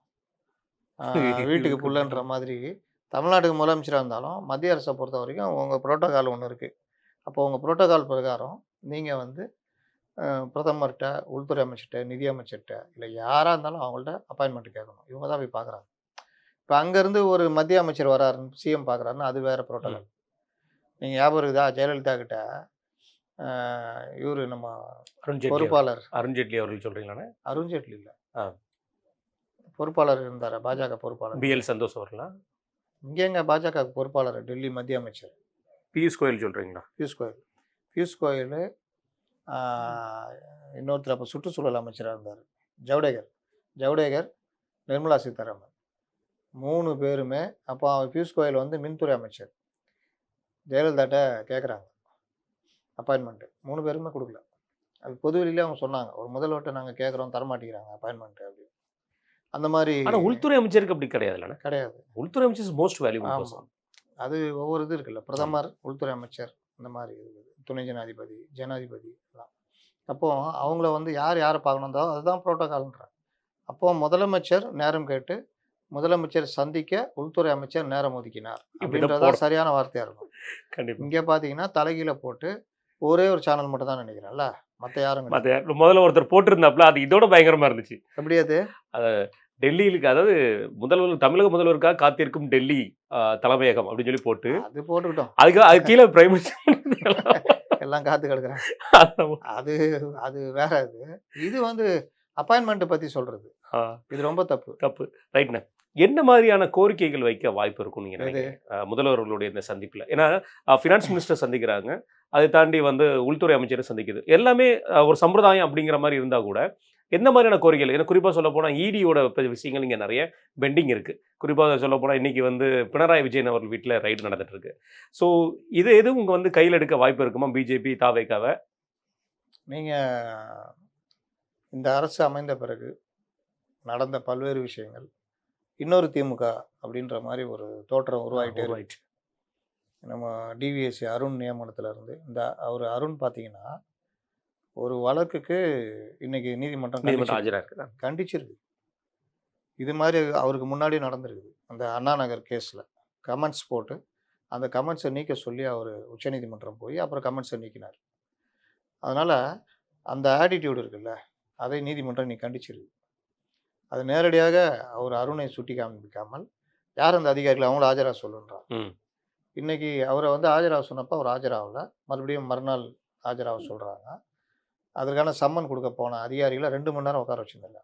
வீட்டுக்கு புள்ளன்ற மாதிரி, தமிழ்நாட்டுக்கு முதலமைச்சராக இருந்தாலும் மத்திய அரசை பொறுத்த வரைக்கும் உங்கள் புரோட்டோகால் ஒன்று இருக்குது. அப்போ உங்கள் புரோட்டோகால் பிரகாரம் நீங்கள் வந்து பிரதமர்கிட்ட, உள்துறை அமைச்சர்கிட்ட, நிதி அமைச்சர்கிட்ட இல்லை யாராக இருந்தாலும் அவங்கள்ட்ட அப்பாயின்மெண்ட் கேட்கணும். இவங்க தான் போய் பார்க்குறாங்க. இப்போ அங்கேருந்து ஒரு மத்திய அமைச்சர் வராருன்னு சிஎம் பார்க்குறாருன்னா அது வேறு புரோட்டோகால். நீங்கள் ஞாபகம் இருக்குதா? ஜெயலலிதா கிட்ட இவர் நம்ம பொறுப்பாளர் அருண்ஜேட்லி அவர்கள் சொல்கிறீங்களாண்ணே? அருண்ஜேட்லி இல்லை, பொறுப்பாளர் இருந்தார், பாஜக பொறுப்பாளர் பிஎல் சந்தோஷ் அவர்களா? இங்கேங்க பாஜக பொறுப்பாளர் டெல்லி மத்திய அமைச்சர் பியூஷ் கோயல் சொல்கிறீங்களா? பியூஷ் கோயல் இன்னொருத்தர் அப்போ சுற்றுச்சூழல் அமைச்சராக இருந்தார் ஜவடேகர், நிர்மலா சீதாராமன் 3 பேருமே. அப்போ பியூஷ் கோயல் வந்து மின்துறை அமைச்சர். ஜெயலலிதாட்ட கேட்குறாங்க அப்பாயின்மெண்ட்டு, 3 பேருமே கொடுக்கல. அது பொதுவெளியிலே அவங்க சொன்னாங்க, ஒரு முதல்வர்கிட்ட நாங்கள் கேட்குறோம் தரமாட்டேங்கிறாங்க அப்பாயின்மெண்ட்டு அப்படின்னு. அந்த மாதிரி. ஆனால் உள்துறை அமைச்சருக்கு அப்படி கிடையாது. கிடையாது. உள்துறை அமைச்சர் மோஸ்ட் வேல்யூபிள் பர்சன். அது ஒவ்வொரு இது இருக்குல்ல, பிரதமர், உள்துறை அமைச்சர், இந்த மாதிரி இருக்குது, துணை ஜனாதிபதி, ஜனாதிபதி எல்லாம். அப்போது அவங்கள வந்து யாரை பார்க்கணுந்தோ அதுதான் புரோட்டோகால்ன்றாங்க. அப்போது முதலமைச்சர் நேரம் கேட்டு முதலமைச்சர் சந்திக்க உள்துறை அமைச்சர் நேரம் ஒதுக்கினார் அப்படின்றதா சரியான வார்த்தையாக இருக்கும். கண்டிப்பாக. இங்கே பார்த்தீங்கன்னா தலைகீழ போட்டு ஒரே ஒரு சேனல் மட்டும் தான் நினைக்கிறேன்ல, மற்ற யாரும் முதல்ல ஒருத்தர் போட்டிருந்தாப்புல, அது இதோட பயங்கரமாக இருந்துச்சு. எப்படி அது டெல்லியிலுக்கு, அதாவது முதல்வர், தமிழக முதல்வருக்காக காத்திருக்கும் டெல்லி தலைமையகம் அப்படின்னு சொல்லி போட்டு அது போட்டுக்கிட்டோம். அது கீழே பிரைம் மினிஸ்டர் எல்லாம் காத்து கிடக்குறாங்க. அது வேற. இது வந்து அப்பாயின்மெண்ட் பற்றி சொல்றது, இது ரொம்ப தப்பு. ரைட்ண்ணே. என்ன மாதிரியான கோரிக்கைகள் வைக்க வாய்ப்பு இருக்கும் நீங்க நினைக்கிறீங்க முதல்வர்களுடைய இந்த சந்திப்பில்? ஏன்னா ஃபினான்ஸ் மினிஸ்டர் சந்திக்கிறாங்க, அதை தாண்டி வந்து உள்துறை அமைச்சரை சந்திக்குது. எல்லாமே ஒரு சம்பிரதாயம் அப்படிங்கிற மாதிரி இருந்தால் கூட எந்த மாதிரியான கோரிக்கைகள்? ஏன்னா குறிப்பாக சொல்ல போனால் இடியோட விஷயங்கள் இங்கே நிறைய பெண்டிங் இருக்குது. குறிப்பாக சொல்ல போனால் இன்றைக்கி வந்து பினராயி விஜயன் அவர்கள் வீட்டில் ரைடு நடந்துட்டு இருக்கு. ஸோ இது எதுவும் உங்கள் வந்து கையில் எடுக்க வாய்ப்பு இருக்குமா பிஜேபி தாவேக்காவை? நீங்கள் இந்த அரசு அமைந்த பிறகு நடந்த பல்வேறு விஷயங்கள் இன்னொரு திமுக அப்படின்ற மாதிரி ஒரு தோற்றம் உருவாயிட்டு நம்ம டிவிஎஸ்சி அருண் நியமனத்தில் இருந்து அவர் அருண் பார்த்தீங்கன்னா ஒரு வழக்குக்கு இன்னைக்கு நீதிமன்றம் கண்டிச்சிருக்கு. இது மாதிரி அவருக்கு முன்னாடி நடந்திருக்குது. அந்த அண்ணா நகர் கேஸில் கமெண்ட்ஸ் போட்டு அந்த கமெண்ட்ஸை நீக்க சொல்லி அவர் உச்சநீதிமன்றம் போய் அப்புறம் கமெண்ட்ஸை நீக்கினார். அதனால் அந்த ஆட்டிடியூடு இருக்குல்ல, அதை நீதிமன்றம் நீ கண்டிச்சிருக்கு. அது நேரடியாக அவர் அருணை சுட்டி காமிக்காமல் யார் அந்த அதிகாரிகள் அவங்கள ஆஜராக சொல்லுன்றான். இன்னைக்கு அவரை வந்து ஆஜராக சொன்னப்போ அவர் ஆஜராகல, மறுபடியும் மறுநாள் ஆஜராக சொல்கிறாங்க. அதற்கான சம்மன் கொடுக்க போன அதிகாரிகளை 2 மணி நேரம் உட்கார வச்சுருந்தாங்க.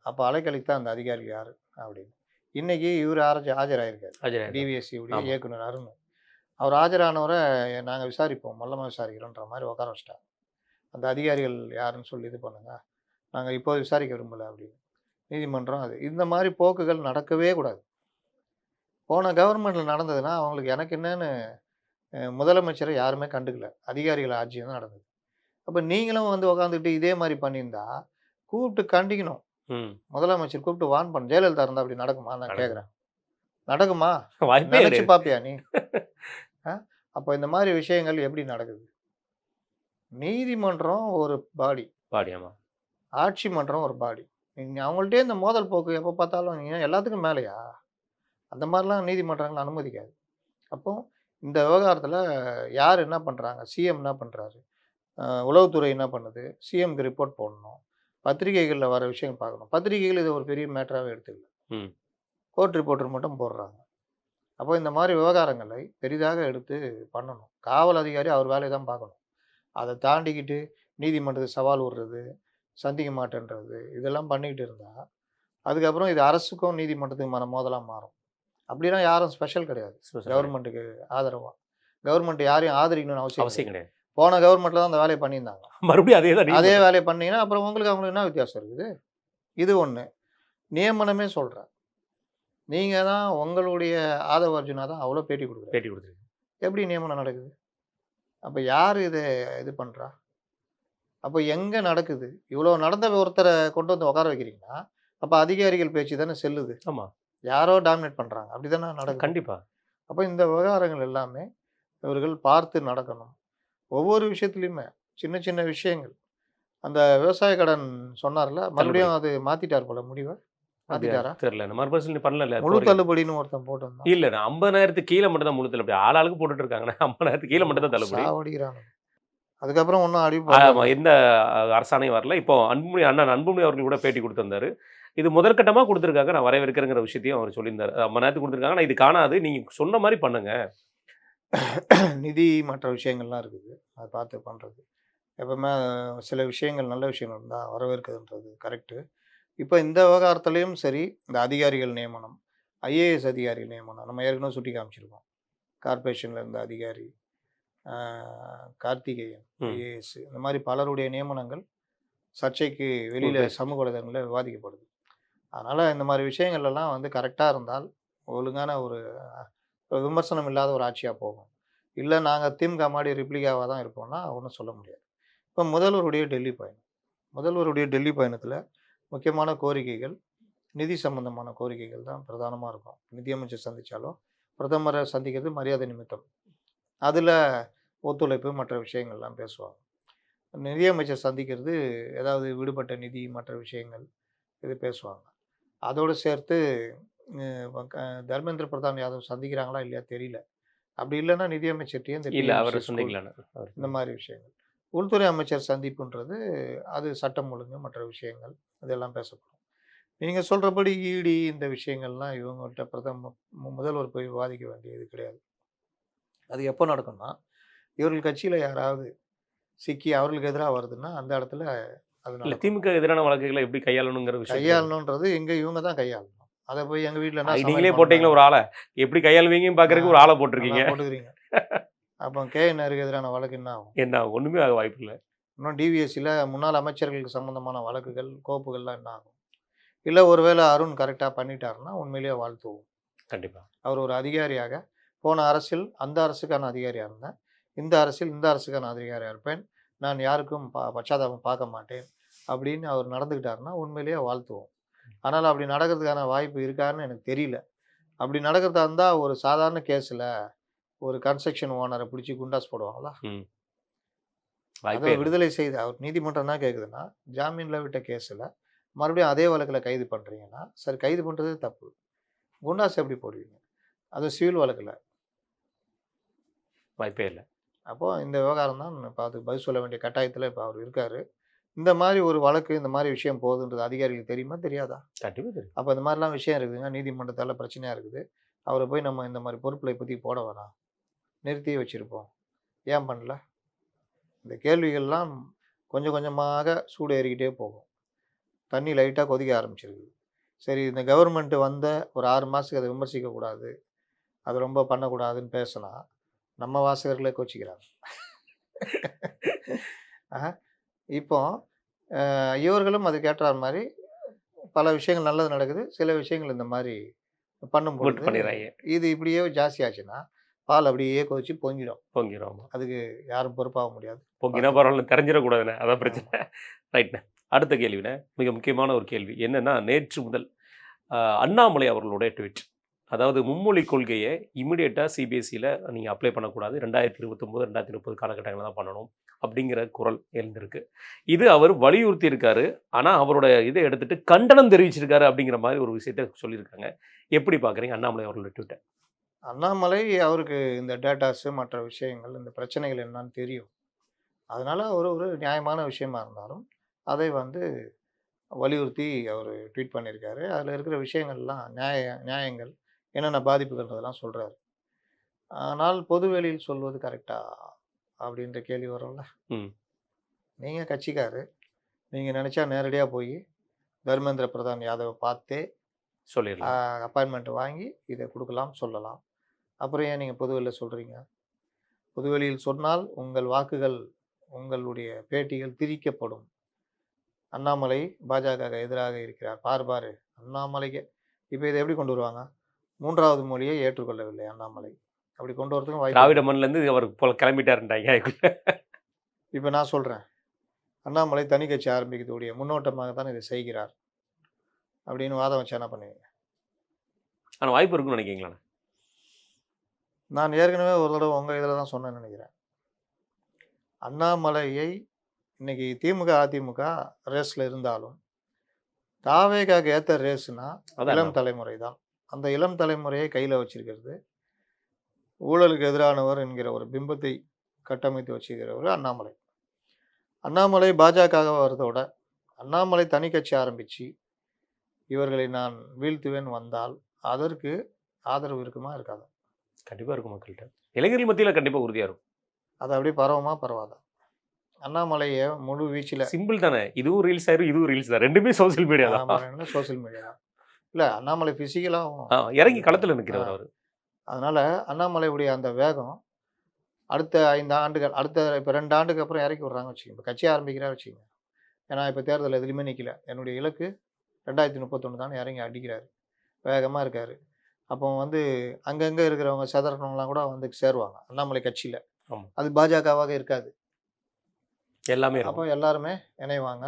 அப்போ அலைக்கழித்தான் அந்த அதிகாரி யார் அப்படின்னு. இன்னைக்கு இவர் ஆஜராயிருக்காரு, டிவிஎஸ்சியுடைய இயக்குனர் அருண். அவர் ஆஜரானவரை நாங்கள் விசாரிப்போம், மல்லமாக விசாரிக்கிறோன்ற மாதிரி உட்கார வச்சிட்டாங்க. அந்த அதிகாரிகள் யாருன்னு சொல்லி இது பண்ணுங்க, நாங்கள் இப்போது விசாரிக்க விரும்பலை அப்படின்னு நீதிமன்றம். அது இந்த மாதிரி போக்குகள் நடக்கவே கூடாது. போன கவர்மெண்ட்டில் நடந்ததுன்னா அவங்களுக்கு எனக்கு என்னன்னு முதலமைச்சரை யாருமே கண்டுக்கல, அதிகாரிகள் ஆட்சி தான் நடந்தது. அப்போ நீங்களும் வந்து உட்காந்துக்கிட்டு இதே மாதிரி பண்ணியிருந்தா கூப்பிட்டு கண்டிக்கணும். முதலமைச்சர் கூப்பிட்டு வான் பண்ண. ஜெயலலிதா இருந்தால் அப்படி நடக்குமா? நான் கேட்குறேன், நடக்குமா? நினைச்சு பார்ப்பியா நீ? அப்போ இந்த மாதிரி விஷயங்கள் எப்படி நடக்குது? நீதிமன்றம் ஒரு பாடி, ஆட்சி மன்றம் ஒரு பாடி. நீங்கள் அவங்கள்ட்டே இந்த மோதல் போக்கு எப்போ பார்த்தாலும் நீங்கள் எல்லாத்துக்கும் மேலேயா? அந்த மாதிரிலாம் நீதிமன்றங்கள் அனுமதிக்காது. அப்போ இந்த விவகாரத்தில் யார் என்ன பண்ணுறாங்க? சிஎம் என்ன பண்ணுறாரு? உளவுத்துறை என்ன பண்ணுது? சிஎம்க்கு ரிப்போர்ட் போடணும், பத்திரிகைகளில் வர விஷயம் பார்க்கணும். பத்திரிகைகள் இது ஒரு பெரிய மேட்டராகவே எடுத்துக்கல, கோர்ட் ரிப்போர்ட்டர் மட்டும் போடுறாங்க. அப்போ இந்த மாதிரி விவகாரங்களை பெரிதாக எடுத்து பண்ணணும். காவல் அதிகாரி அவர் வேலையை தான் பார்க்கணும். அதை தாண்டிக்கிட்டு நீதிமன்றத்துக்கு சவால் விடுறது, சந்திக்க மாட்டேன்றது, இதெல்லாம் பண்ணிக்கிட்டு இருந்தால் அதுக்கப்புறம் இது அரசுக்கும் நீதிமன்றத்துக்குமான மோதலாக மாறும். அப்படிலாம் யாரும் ஸ்பெஷல் கிடையாது கவர்மெண்ட்டுக்கு ஆதரவாக. கவர்மெண்ட் யாரையும் ஆதரிக்கணும்னு அவசியம் கிடையாது. போன கவர்மெண்ட்டில் தான் அந்த வேலையை பண்ணியிருந்தாங்க, மறுபடியும் அதே வேலையை பண்ணிங்கன்னா அப்புறம் அவங்களுக்கு என்ன வித்தியாசம் இருக்குது? இது ஒன்று. நியமனமே சொல்கிறேன், நீங்கள் தான் உங்களுடைய ஆதவ அர்ஜுனா தான் அவ்வளோ பேட்டி கொடுக்குறீங்க. எப்படி நியமனம் நடக்குது? அப்போ யார் இதை இது பண்ணுறா? அப்போ எங்கே நடக்குது? இவ்வளோ நடந்த ஒருத்தரை கொண்டு வந்து உட்கார வைக்கிறீங்கன்னா அப்போ அதிகாரிகள் பேச்சு தானே செல்லுது. ஆமாம், யாரோ டாமினேட் பண்ணுறாங்க, அப்படி தானே நடக்குது. கண்டிப்பாக. அப்போ இந்த விவகாரங்கள் எல்லாமே இவர்கள் பார்த்து நடக்கணும். ஒவ்வொரு விஷயத்துலையுமே சின்ன சின்ன விஷயங்கள். அந்த விவசாய கடன் சொன்னார்ல, மறுபடியும் அது மாற்றிட்டார் போல, முடிவை மாற்றிட்டாரா தெரியல, மறுபரிசீலனை பண்ணல. முழு தள்ளுபடின்னு ஒருத்தன் போட்டு இல்லை, 50,000 கீழே மட்டும் தான் முழு தள்ளுபடி. ஆளாளுக்கு போட்டுட்டு இருக்காங்க. 50,000 கீழே மட்டும் தான் தள்ளுபடி. சாவடிக்கிறாங்க. அதுக்கப்புறம் ஒன்றும் அறிவிப்பு வரல. ஆமா, எந்த அரசாணையும் வரல. இப்போ அண்ணன் அன்புமணி அவர்கள் கூட பேட்டி கொடுத்திருந்தாரு. இது முதற்கட்டமா குடுத்துருக்காங்க. நான் வரவேற்கிறேங்கிற விஷயத்தையும் அவர் சொல்லியிருந்தாரு. அம்மா நேரத்துக்கு குடுத்துருக்காங்க. ஆனா இது காணாது. நீங்க சொன்ன மாரி பண்ணுங்க. நிதி மற்ற விஷயங்கள்லாம் இருக்குது. அதை பார்த்து பண்ணுறது எப்பவுமே சில விஷயங்கள் நல்ல விஷயங்கள் இருந்தால் வரவேற்கிறதுன்றது கரெக்டு. இப்போ இந்த விவகாரத்துலேயும் சரி, இந்த அதிகாரிகள் நியமனம், ஐஏஎஸ் அதிகாரிகள் நியமனம் நம்ம ஏற்கனவே சுட்டி காமிச்சிருக்கோம். கார்ப்பரேஷனில் இருந்த அதிகாரி, கார்த்திகேயன் ம். ஐஏஎஸ், இந்த மாதிரி பலருடைய நியமனங்கள் சர்ச்சைக்கு வெளியில் உண்மை. சமூக வலைதளங்களில் விவாதிக்கப்படுது. அதனால் இந்த மாதிரி விஷயங்கள்லாம் வந்து கரெக்டாக இருந்தால் ஒழுங்கான ஒரு விமர்சனம் இல்லாத ஒரு ஆட்சியாக போகும். இல்லை நாங்கள் திமுக மாதிரி ரிப்ளிகாவாக தான் இருப்போம்னா ஒன்றும் சொல்ல முடியாது. இப்போ முதல்வருடைய டெல்லி பயணம், முதல்வருடைய டெல்லி பயணத்தில் முக்கியமான கோரிக்கைகள் நிதி சம்பந்தமான கோரிக்கைகள் தான் பிரதானமாக இருக்கும். நிதியமைச்சர் சந்தித்தாலும் பிரதமரை சந்திக்கிறது மரியாதை நிமித்தம். அதில் ஒத்துழைப்பு மற்ற விஷயங்கள்லாம் பேசுவாங்க. நிதியமைச்சர் சந்திக்கிறது ஏதாவது விடுபட்ட நிதி மற்ற விஷயங்கள் இது பேசுவாங்க. அதோடு சேர்த்து தர்மேந்திர பிரதான் யாதவ் சந்திக்கிறாங்களா இல்லையா தெரியல. அப்படி இல்லைன்னா நிதியமைச்சர்கிட்டயும் இந்த இல்ல PM அவரு ஸ்கூல் சொன்னீங்களாண்ணா. இந்த மாதிரி விஷயங்கள். உள்துறை அமைச்சர் சந்திப்புன்றது அது சட்டம் ஒழுங்கு மற்ற விஷயங்கள் இதெல்லாம் பேசப்படும். நீங்கள் சொல்கிறபடி இடி இந்த விஷயங்கள்லாம் இவங்கள்ட்ட முதல்வர் போய் விவாதிக்க வேண்டியது கிடையாது. அது எப்போ நடக்கும்னா, இவர்கள் கட்சியில் யாராவது சிக்கி அவர்களுக்கு எதிராக வருதுன்னா அந்த இடத்துல அது இல்ல நடக்கும். திமுக எதிரான வழக்குகளை எப்படி கையாளணுங்கிற விஷயம். கையாளணுன்றது இவங்க தான் கையாளணும். அதை போய் எங்கள் வீட்டில் என்ன நீங்களே சமையல் போட்டீங்களா பண்ணுறாங்க ஒரு ஆள? எப்படி கையாளுவீங்கன்னு பார்க்கறதுக்கு ஒரு ஆள போட்டுருக்கீங்க. நல்லா போட்டுக்கிறீங்க. அப்போ நேருக்கு எதிரான வழக்கு என்ன ஆகும்? என்ன ஒண்ணுமே ஆக வாய்ப்பில்ல. இன்னும் டிவிஎஸ்சியில் முன்னாள் அமைச்சர்களுக்கு சம்மந்தமான வழக்குகள் கோப்புகள்லாம் என்ன ஆகும்? இல்லை ஒருவேளை அருண் கரெக்டாக பண்ணிட்டாருன்னா உண்மையிலேயே வாழ்த்துவோம். கண்டிப்பா. அவர் ஒரு அதிகாரியாக போன அரசில் அந்த அரசுக்கான அதிகாரியாக இருந்தேன், இந்த அரசில் இந்த அரசுக்கான அதிகாரியாக இருப்பேன், நான் யாருக்கும் பச்சாதாபம் பார்க்க மாட்டேன் அப்படின்னு அவர் நடந்துக்கிட்டாருன்னா உண்மையிலேயே வாழ்த்துவோம். ஆனால் அப்படி நடக்கிறதுக்கான வாய்ப்பு இருக்கான்னு எனக்கு தெரியல. அப்படி நடக்கிறதா இருந்தால் ஒரு சாதாரண கேஸில் ஒரு கன்ஸ்ட்ரக்ஷன் ஓனரை பிடிச்சி குண்டாஸ் போடுவாங்களா? ம். அதை வாய்ப்பே இல்ல. விடுதலை செய்து அவர் நீதிமன்றம் என்ன கேட்குதுன்னா, ஜாமீனில் விட்ட கேஸில் மறுபடியும் அதே வழக்கில் கைது பண்ணுறீங்கன்னா, சரி கைது பண்ணுறது தப்பு. குண்டாஸ் எப்படி போடுவீங்க? அது சிவில் வழக்கில். வாய்ப்பே இல்ல. அப்போது இந்த விவகாரம் தான் இப்போ அதுக்கு பதில் சொல்ல வேண்டிய கட்டாயத்தில் இப்போ அவர் இருக்கார். இந்த மாதிரி ஒரு வழக்கு இந்த மாதிரி விஷயம் போகுதுன்றது அதிகாரிகளுக்கு தெரியுமா தெரியாதா? கண்டிப்பா தெரியும். அப்போ இந்த மாதிரிலாம் விஷயம் இருக்குதுங்க, நீதிமன்றத்தால் பிரச்சனையாக இருக்குது. அவரை போய் நம்ம இந்த மாதிரி பொறுப்பில் இப்போதைக்கு போட வேணாம், நிறுத்தியே வச்சுருப்போம். ஏன் பண்ணல? இந்த கேள்விகள்லாம் கொஞ்சம் கொஞ்சமாக சூடு ஏறிக்கிட்டே போகும். தண்ணி லைட்டாக கொதிக்க ஆரம்பிச்சிருக்குது. சரி இந்த கவர்மெண்ட்டு வந்த ஒரு 6 மாதத்துக்கு அதை விமர்சிக்கக்கூடாது, அது ரொம்ப பண்ணக்கூடாதுன்னு பேசினா நம்ம வாசகர்களே கோச்சிக்கிறாங்க. இப்போ இவர்களும் அதுக்கு ஏற்றார் மாதிரி பல விஷயங்கள் நல்லது நடக்குது, சில விஷயங்கள் இந்த மாதிரி பண்ணும்பொழுது பண்ணிடுறாங்க. இது இப்படியே ஜாஸ்தி ஆச்சுன்னா பால் அப்படியே கொதிச்சு பொங்கிடும். பொங்கிரும். ஆமா. அதுக்கு யாரும் பொறுப்பாக முடியாது. பொங்கினா பரவாயில்ல தெரிஞ்சிடக்கூடாதுண்ணே. அதான் பிரச்சனை. ரைட்ண்ணே. அடுத்த கேள்விண்ணே. மிக முக்கியமான ஒரு கேள்வி. என்னன்னா நேற்று முதல் அண்ணாமலை அவர்களுடைய ட்வீட். அதாவது மும்மொழி கொள்கையை இமிடியேட்டா சிபிஎஸ்சியில் நீங்கள் அப்ளை பண்ணக்கூடாது. 2029, 2030 காலகட்டங்களில் தான் பண்ணணும் அப்படிங்கிற குரல் எழுந்திருக்கு. இது அவர் வலியுறுத்தி இருக்காரு. ஆனால் அவரோட இதை எடுத்துட்டு கண்டனம் தெரிவிச்சிருக்காரு அப்படிங்கிற மாதிரி ஒரு விஷயத்த சொல்லியிருக்காங்க. எப்படி பார்க்குறீங்க அண்ணாமலை அவர்களோட ட்வீட்டை? அண்ணாமலை அவருக்கு இந்த டேட்டாஸு மற்ற விஷயங்கள் இந்த பிரச்சனைகள் என்னன்னு தெரியும். அதனால் ஒரு நியாயமான விஷயமா இருந்தாலும் அதை வந்து வலியுறுத்தி அவர் ட்வீட் பண்ணியிருக்காரு. அதில் இருக்கிற விஷயங்கள்லாம் நியாயங்கள் என்னென்ன பாதிப்புகள்ன்றதெல்லாம் சொல்கிறாரு. ஆனால் பொதுவெளியில் சொல்வது கரெக்டா அப்படின்ற கேள்வி வரும்ல. ம். நீங்கள் கட்சிக்காரு, நீங்கள் நினச்சா நேரடியாக போய் தர்மேந்திர பிரதான் யாதவை பார்த்தே சொல்லிடலாம். அப்பாயின்மெண்ட் வாங்கி இதை கொடுக்கலாம் சொல்லலாம். அப்புறம் ஏன் நீங்கள் பொதுவெளியில் சொல்கிறீங்க? பொதுவெளியில் சொன்னால் உங்கள் வாக்குகள் உங்களுடைய பேட்டிகள் திரிக்கப்படும். அண்ணாமலை பாஜக எதிராக இருக்கிறார், பாரு அண்ணாமலைக்கு. இப்போ இதை எப்படி கொண்டு வருவாங்க? 3வது மொழியை ஏற்றுக்கொள்ளவில்லை அண்ணாமலை. அப்படி கொண்டு வரதுக்கும் வாய்ப்பு. திராவிட மண்ணிலேருந்து அவர் போல கிளம்பிட்டாருன்றாங்க. இப்போ நான் சொல்கிறேன், அண்ணாமலை தனி கட்சி ஆரம்பிக்கக்கூடிய முன்னோட்டமாக தான் இதை செய்கிறார் அப்படின்னு வாதம் வச்சா என்ன பண்ணுவீங்க? ஆனால் வாய்ப்பு இருக்குன்னு நினைக்கிறீங்களா? நான் ஏற்கனவே ஒரு தடவை உங்கள் இதில் தான் சொன்னேன்னு நினைக்கிறேன். அண்ணாமலையை இன்னைக்கு திமுக அதிமுக ரேஸில் இருந்தாலும் தாவேகாக்கு ஏற்ற ரேஸ்னா இளம் தலைமுறை தான். அந்த இளம் தலைமுறையை கையில் வச்சிருக்கிறது, ஊழலுக்கு எதிரானவர் என்கிற ஒரு பிம்பத்தை கட்டமைத்து வச்சுக்கிறவர் அண்ணாமலை. அண்ணாமலை பாஜக வரதோட அண்ணாமலை தனி கட்சி ஆரம்பித்து இவர்களை நான் வீழ்த்துவேன் வந்தால் அதற்கு ஆதரவு இருக்குமா இருக்காதா? கண்டிப்பா இருக்கும் மக்கள்கிட்ட. இளைஞர்கள் மத்தியில கண்டிப்பா உறுதியா இருக்கும். அது அப்படியே பரவுமா பரவாதா? அண்ணாமலையை முழு வீச்சில் சிம்பிள் தானே. இதுவும் ரீல்ஸ் ஆயிரும், இதுவும் ரீல்ஸ் தான். 2மே சோசியல் மீடியா தான். சோசியல் மீடியா தான். இல்லை, அண்ணாமலை ஃபிசிக்கலாகவும் இறங்கி களத்துல நிற்கிறவர் அவர். அதனால் அண்ணாமலையுடைய அந்த வேகம் அடுத்த 5 ஆண்டுகள், அடுத்த இப்போ 2 ஆண்டுக்கு அப்புறம் இறக்கி விட்றாங்க வச்சுக்கோங்க. இப்போ கட்சி ஆரம்பிக்கிறா வச்சுக்கோங்க. ஏன்னா இப்போ தேர்தல் எதுலையுமே நிற்கல. என்னுடைய இலக்கு 2031 தான் இறங்கி அடிக்கிறாரு. வேகமாக இருக்கார். அப்போ வந்து அங்கங்கே இருக்கிறவங்க சதறனவங்களாம் கூட வந்து சேருவாங்க அண்ணாமலை கட்சியில். ஆமா. அது பாஜகவாக இருக்காது. எல்லாமே அப்போ இருக்கும். எல்லாருமே இணைவாங்க.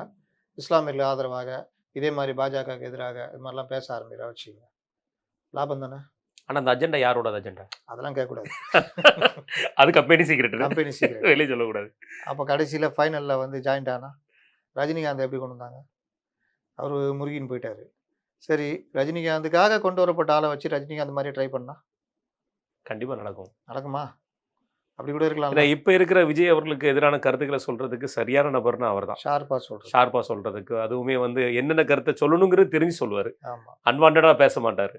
இஸ்லாமியர்கள் ஆதரவாக இதே மாதிரி பாஜகவுக்கு எதிராக இது மாதிரிலாம் பேச ஆரம்பிக்கிறா வச்சுக்கோங்க. லாபம் தானே? ஆனா அந்த அஜெண்டா யாரோட அஜெண்டா? அதெல்லாம் கேட்கக்கூடாது. அது கம்பெனி சீக்ரெட். Company secret. வெளியே சொல்லக்கூடாது. அப்போ கடைசியில் ஃபைனலில் வந்து ஜாயிண்ட் ஆனா ரஜினிகாந்த் எப்படி கொண்டு வந்தாங்க? அவர் முருகின்னு போயிட்டார். சரி, ரஜினிகாந்துக்காக கொண்டு வரப்பட்ட ஆளை வச்சு ரஜினிகாந்த் மாதிரி ட்ரை பண்ணா கண்டிப்பா நடக்கும். நடக்குமா? அப்படி கூட இருக்கலாம். ஏன்னா இப்ப இருக்கிற விஜய் அவர்களுக்கு எதிரான கருத்துக்களை சொல்றதுக்கு சரியான நபர்னா அவர் தான். ஷார்ப்பா சொல்றதுக்கு, அதுவுமே வந்து என்னென்ன கருத்தை சொல்லணுங்கிறது தெரிஞ்சு சொல்லுவாரு. ஆமாம். அன்வான்டா பேச மாட்டாரு.